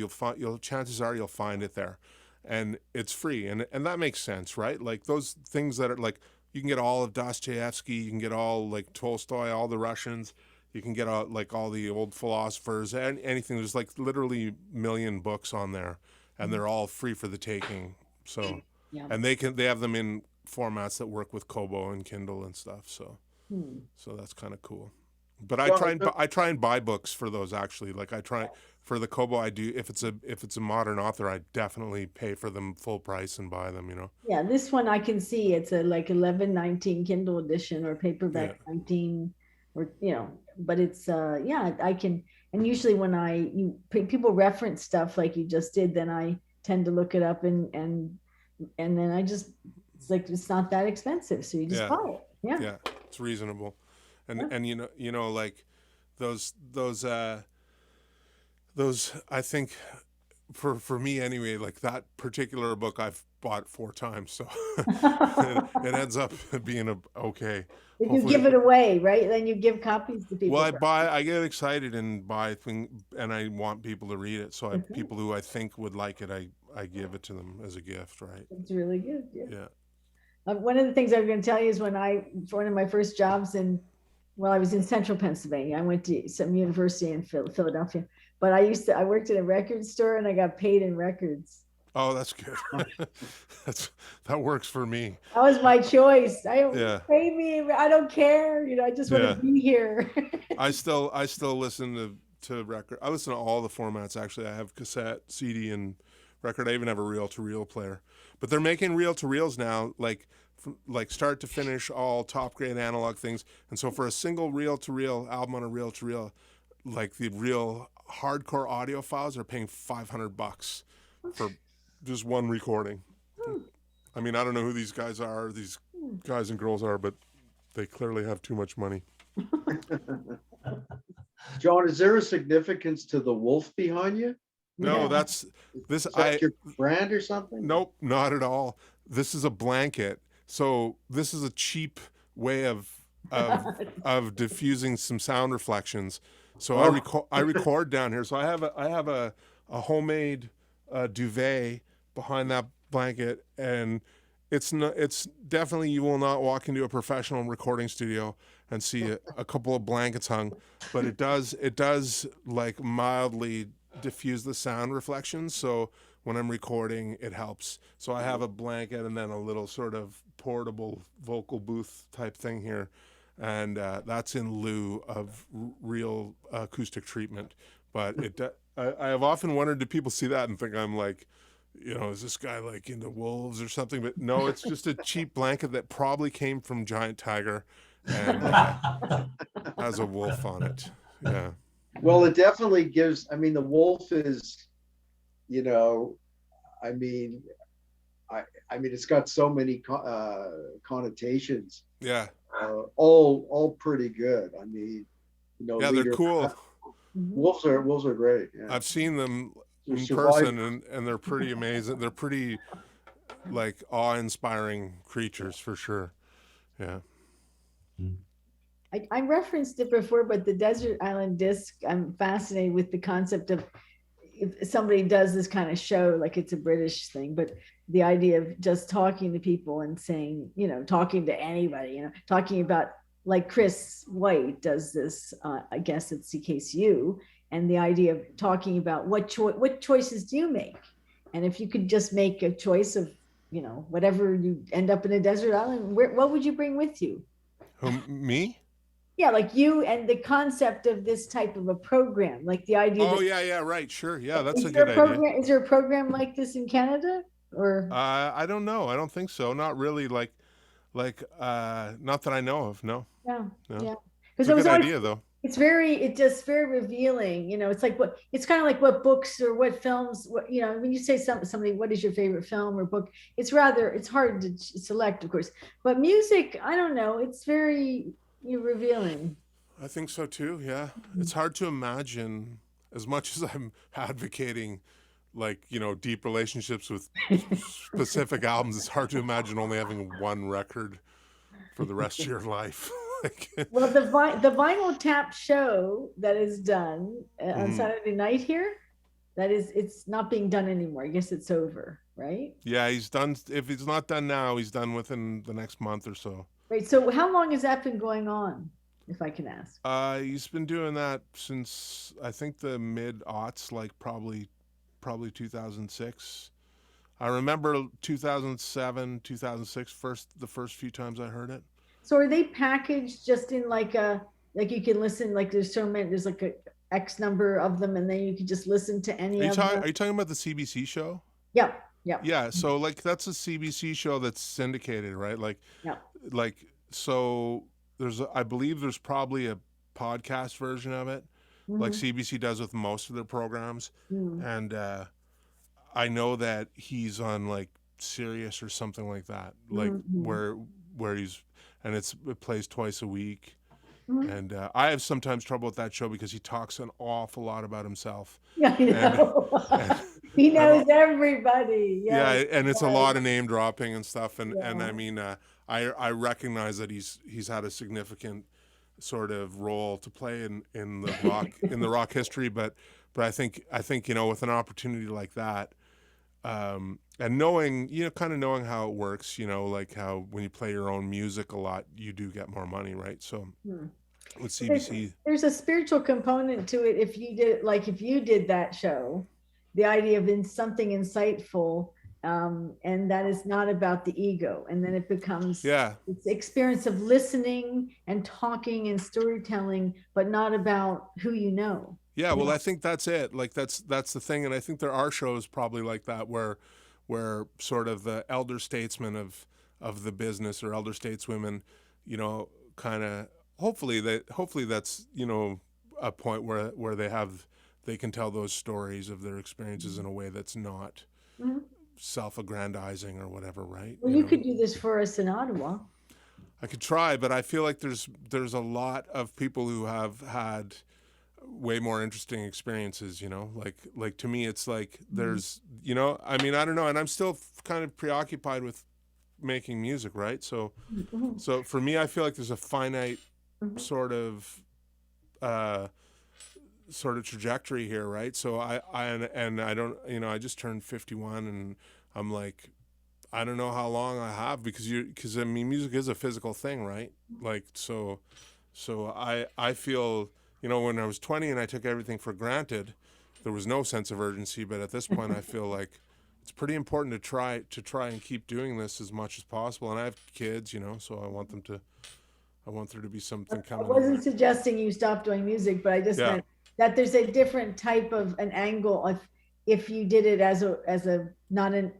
chances are you'll find it there, and it's free, and that makes sense, right? Like those things that are like, you can get all of Dostoevsky, you can get all like Tolstoy, all the Russians, you can get like all the old philosophers, and anything. There's like literally a million books on there, and they're all free for the taking. So, and they have them in formats that work with Kobo and Kindle and stuff. So, so that's kind of cool. But I try and buy books for those, actually. Like I try for the Kobo, I do. If it's a modern author, I definitely pay for them full price and buy them. You know. Yeah, this one I can see it's a like 11.19 Kindle edition or paperback 19, or but it's I can. And usually when people reference stuff like you just did, then I tend to look it up and then I just, it's like, it's not that expensive, so you just buy it. Yeah, it's reasonable. And you know like those I think for me anyway, like that particular book I've bought 4 times, so it ends up being okay. If you give it away, right? Then you give copies to people. Well, I get excited and buy things, and I want people to read it. So people who I think would like it, I give it to them as a gift, right? It's really good. Yeah. One of the things I was going to tell you is for one of my first jobs I was in central Pennsylvania. I went to some university in Philadelphia, but I worked at a record store and I got paid in records. Oh, that's good. That works for me. That was my choice. Pay me. I don't care. I just want to be here. I still listen to record. I listen to all the formats, actually. I have cassette, CD, and record. I even have a reel-to-reel player. But they're making reel-to-reels now, like start to finish, all top grade analog things. And so for a single reel-to-reel album on a reel-to-reel, like the real hardcore audio files are paying $500 for just one recording. I mean, I don't know who these guys and girls are, but they clearly have too much money. John, is there a significance to the wolf behind you? No, that's this. Is that your brand or something? Nope, not at all. This is a blanket. So this is a cheap way of diffusing some sound reflections. So I record down here. So I have a homemade duvet behind that blanket, and it's definitely, you will not walk into a professional recording studio and see a couple of blankets hung, but it does like mildly diffuse the sound reflections. So when I'm recording, it helps. So I have a blanket and then a little sort of portable vocal booth type thing here, and that's in lieu of real acoustic treatment. But I have often wondered, do people see that and think I'm like, is this guy like into wolves or something? But no, it's just a cheap blanket that probably came from Giant Tiger and has a wolf on it. Yeah. Well, it definitely gives, the wolf is, I mean, it's got so many connotations. Yeah. All pretty good. I mean, you know, Yeah, they're cool. Wolves are great. Yeah. I've seen them They're in surviving. person, and they're pretty amazing. They're pretty like awe-inspiring creatures for sure. Yeah. I referenced it before, but the Desert Island Disc, I'm fascinated with the concept of if somebody does this kind of show, like it's a British thing, but the idea of just talking to people and saying, you know, talking to anybody, you know, talking about, like Chris White does this, I guess at CKCU, and the idea of talking about what choices do you make? And if you could just make a choice of, you know, whatever you end up in a desert island, what would you bring with you? Me? Yeah, like you, and the concept of this type of a program, like the idea. Oh, yeah, right, sure. Yeah, that's a good idea. Is there a program like this in Canada, or? I don't know. I don't think so. Not really. Like, not that I know of. No. Yeah, No. yeah. It's a good idea, though. It's just very revealing. You know, it's like it's kind of like what books or what films. You know, when you say somebody, what is your favorite film or book? It's hard to select, of course. But music, I don't know. It's very revealing. I think so too. Yeah, it's hard to imagine, as much as I'm advocating, like, you know, deep relationships with specific albums. It's hard to imagine only having one record for the rest of your life. Well, the Vinyl Tap show that is done on Saturday night here, it's not being done anymore. I guess it's over, right? Yeah, he's done. If he's not done now, he's done within the next month or so. Right. So how long has that been going on, if I can ask? He's been doing that since, I think, the mid-aughts, like probably 2006. I remember 2007, 2006, the first few times I heard it. So are they packaged just in like you can listen, like there's like a X number of them, and then you can just listen to any of them? Are you talking about the CBC show? Yeah. Yeah, so like that's a CBC show that's syndicated, right? Like, yeah. Like, so I believe there's probably a podcast version of it, like CBC does with most of their programs. And I know that he's on like Sirius or something like that, like where he's, and it plays twice a week. And I have sometimes trouble with that show because he talks an awful lot about himself. Yeah, I know. He knows everybody. Yeah, and it's a lot of name dropping and stuff. And I mean, I recognize that he's had a significant sort of role to play in the rock history, but I think you know, with an opportunity like that, and knowing, you know, kind of knowing how it works, you know, like how when you play your own music a lot, you do get more money, right? So with CBC, there's a spiritual component to it. If you did that show, the idea of something insightful, and that is not about the ego, and then it becomes it's the experience of listening and talking and storytelling, but not about who you know. Yeah, well, I think that's it. Like that's the thing, and I think there are shows probably like that where sort of the elder statesmen of the business, or elder stateswomen, you know, kind of hopefully that's, you know, a point where they can tell those stories of their experiences in a way that's not self-aggrandizing or whatever, right? Well, you could do this for us in Ottawa. I could try, but I feel like there's a lot of people who have had way more interesting experiences, you know, like to me, it's like there's, you know, I mean, I don't know. And I'm still kind of preoccupied with making music. Right. So for me, I feel like there's a finite sort of trajectory here. Right. So I don't, you know, I just turned 51 and I'm like, I don't know how long I have, because I mean, music is a physical thing. Right. Like, so I feel, you know, when I was 20 and I took everything for granted, there was no sense of urgency. But at this point, I feel like it's pretty important to try and keep doing this as much as possible. And I have kids, you know, so I want there to be something coming. I wasn't suggesting you stop doing music, but I just meant that there's a different type of an angle if you did it as a not a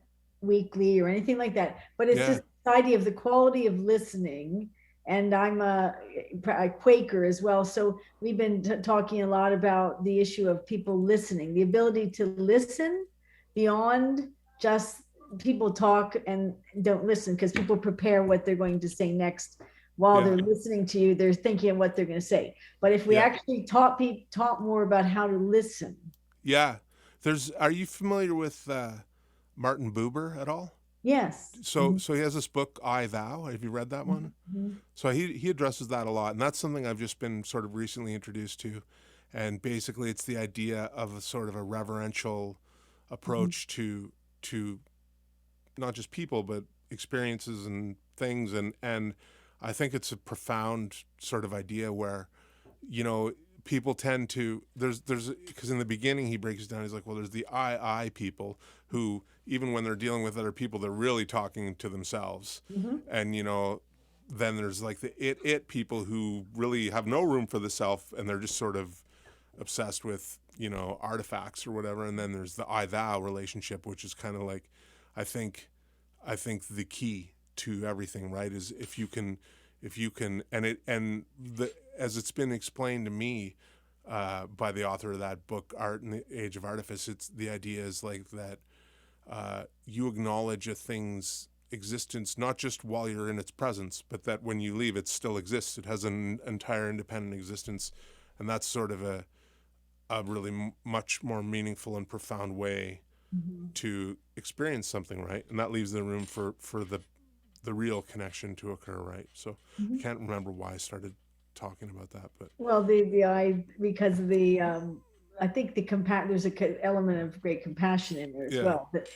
weekly or anything like that. But it's just the idea of the quality of listening. And I'm a Quaker as well. So we've been talking a lot about the issue of people listening, the ability to listen beyond just people talk and don't listen because people prepare what they're going to say next. While they're listening to you, they're thinking of what they're going to say. But if we actually taught more about how to listen. Yeah. Are you familiar with Martin Buber at all? Yes. So he has this book, I, Thou. Have you read that one? Mm-hmm. So he addresses that a lot. And that's something I've just been sort of recently introduced to. And basically it's the idea of a sort of a reverential approach to not just people, but experiences and things. And I think it's a profound sort of idea where, you know, people tend to, there's because in the beginning he breaks it down. He's like, well, there's the I people who, even when they're dealing with other people, they're really talking to themselves. And, you know, then there's like the it people who really have no room for the self, and they're just sort of obsessed with, you know, artifacts or whatever. And then there's the I thou relationship, which is kind of like, I think the key to everything, right, is if you can as it's been explained to me by the author of that book, Art in the Age of Artifice, it's the idea is like that you acknowledge a thing's existence not just while you're in its presence, but that when you leave it still exists. It has an entire independent existence, and that's sort of a really much more meaningful and profound way to experience something, right? And that leaves the room for the real connection to occur, right? So I can't remember why I started talking about that, but well, the because of the I think there's an element of great compassion in there as well. But,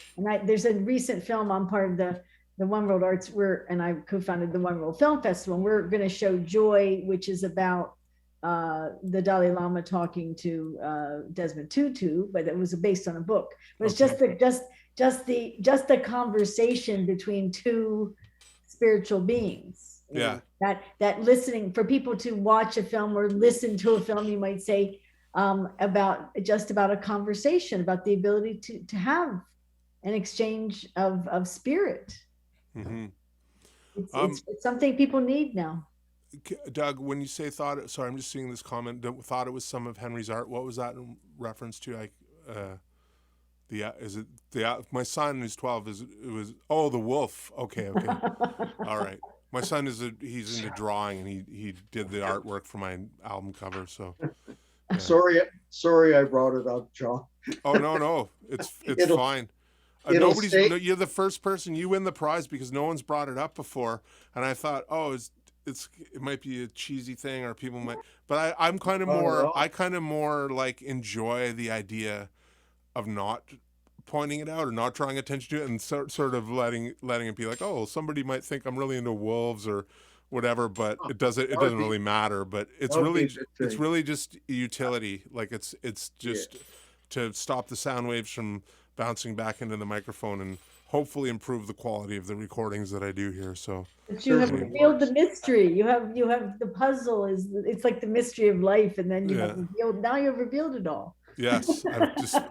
there's a recent film. I'm part of the One World Arts, and I co-founded the One World Film Festival. And we're going to show Joy, which is about the Dalai Lama talking to Desmond Tutu, but it was based on a book. But it's just the conversation between two spiritual beings. Yeah. That listening, for people to watch a film or listen to a film, you might say, about a conversation, about the ability to have an exchange of spirit. It's something people need now. Doug, when you say thought, sorry, I'm just seeing this comment, thought it was some of Henry's art. What was that in reference to? Like, my son who's 12 the wolf. Okay. All right. My son he's into drawing, and he did the artwork for my album cover. So yeah. Sorry, I brought it up, John. Oh no, it's fine. You're the first person. You win the prize because no one's brought it up before, and I thought, it might be a cheesy thing, or people might, but I'm kind of more. I kind of more like enjoy the idea of not pointing it out or not drawing attention to it, and sort of letting it be like, oh, somebody might think I'm really into wolves or whatever, but it doesn't really matter. But it's really just utility. Like it's just to stop the sound waves from bouncing back into the microphone and hopefully improve the quality of the recordings that I do here. So but you have revealed the mystery. You have the puzzle it's like the mystery of life, and then you've revealed it all. Yes,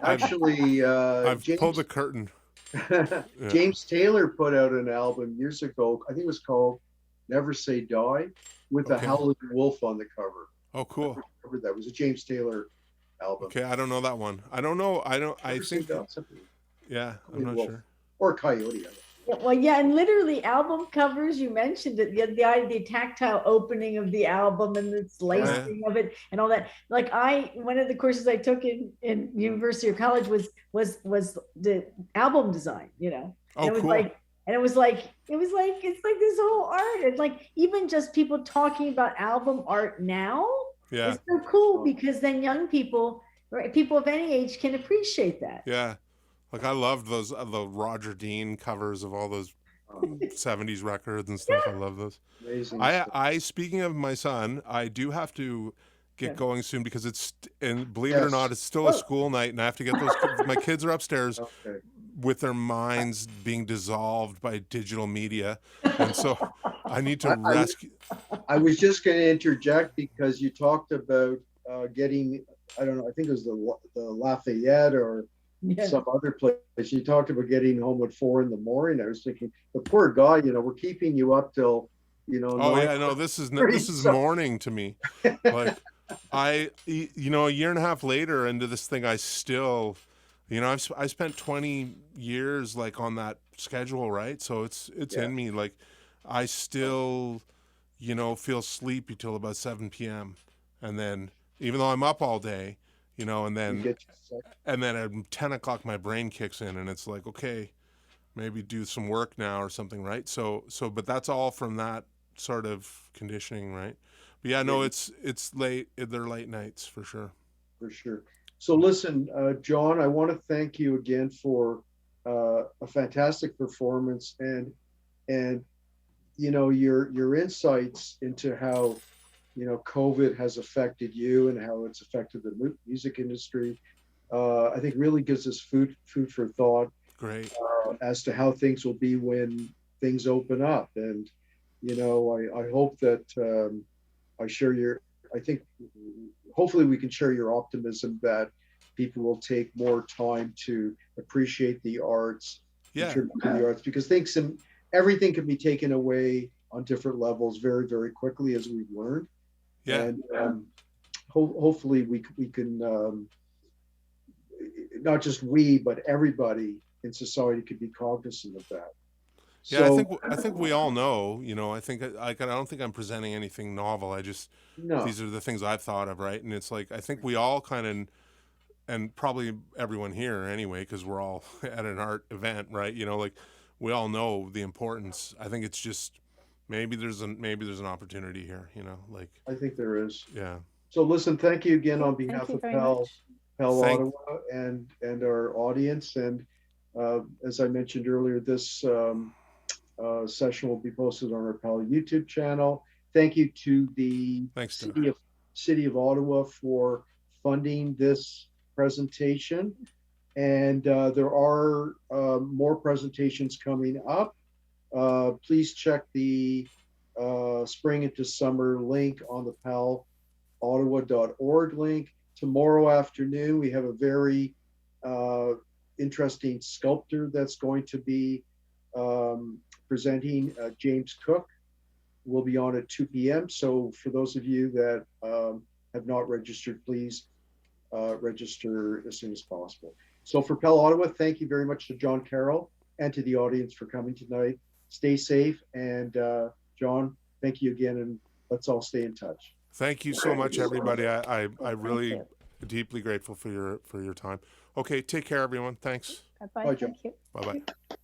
I've pulled the curtain. James Taylor put out an album years ago. I think it was called Never Say Die, with a howling wolf on the cover. Oh, cool. That was a James Taylor album. Okay, I don't know that one. I don't know. I think. Yeah, I'm not sure. Or Coyote. Well, yeah, and literally album covers, you mentioned it, the tactile opening of the album and the slicing of it and all that. Like one of the courses I took in university or college was the album design, you know. Oh, and it was cool. It's like this whole art, and like even just people talking about album art now is so cool, because then young people, right, people of any age can appreciate that. Yeah. Like I loved those the Roger Dean covers of all those 70s records and stuff. I love those. Amazing. I speaking of my son, I do have to get going soon because believe it or not, it's still a school night, and I have to get those. My kids are upstairs with their minds being dissolved by digital media, and so I need to rescue. I was just going to interject because you talked about getting, I don't know, I think it was the Lafayette or some other place. You talked about getting home at 4 a.m. I was thinking, the poor guy, you know, we're keeping you up till, you know. Oh yeah, no, this is morning to me. Like a year and a half later into this thing, I still You know, I spent 20 years like on that schedule, right? So it's Yeah. in me. Like I still, you know, feel sleepy till about 7 p.m. And then even though I'm up all day, you know, You get your and then at 10 o'clock my brain kicks in and it's like, okay, maybe do some work now or something, right? But that's all from that sort of conditioning, right? But yeah, no, yeah, it's late. They're late nights for sure. for sure. So listen, John, I want to thank you again for a fantastic performance and you know your insights into how you know COVID has affected you and how it's affected the music industry. I think really gives us food for thought Great. as to how things will be when things open up. And you know, I hope that I share your. I think hopefully we can share your optimism that people will take more time to appreciate the arts, Yeah. contribute to the arts, because things everything can be taken away on different levels very very quickly as we've learned. Yeah. And hopefully we can not just we but everybody in society could be cognizant of that. Yeah, So I think we all know, you know, I don't think I'm presenting anything novel. no, These are the things I've thought of, right? And it's like I think we all kind of, and probably everyone here anyway, because we're all at an art event, right? You know, like we all know the importance. I think it's just maybe there's an opportunity here, you know, like I think there is. yeah. So listen, thank you again Okay, on thank behalf you of very much. Pal Thank Ottawa and our audience. And as I mentioned earlier, this session will be posted on our Pal YouTube channel. Thank you to the Thanks, Doug. City of Ottawa for funding this presentation. And there are more presentations coming up. Please check the spring into summer link on the palottawa.org link. Tomorrow afternoon, we have a very interesting sculptor that's going to be presenting. James Cook will be on at 2 p.m. So for those of you that have not registered, please register as soon as possible. So for Pell Ottawa, thank you very much to John Carroll and to the audience for coming tonight. Stay safe. And John, thank you again. And let's all stay in touch. Thank you so much, everybody. I Thank really you. deeply grateful for your time. Okay, take care, everyone. Thanks. Bye-bye. Bye, Joe. Thank you. Bye bye.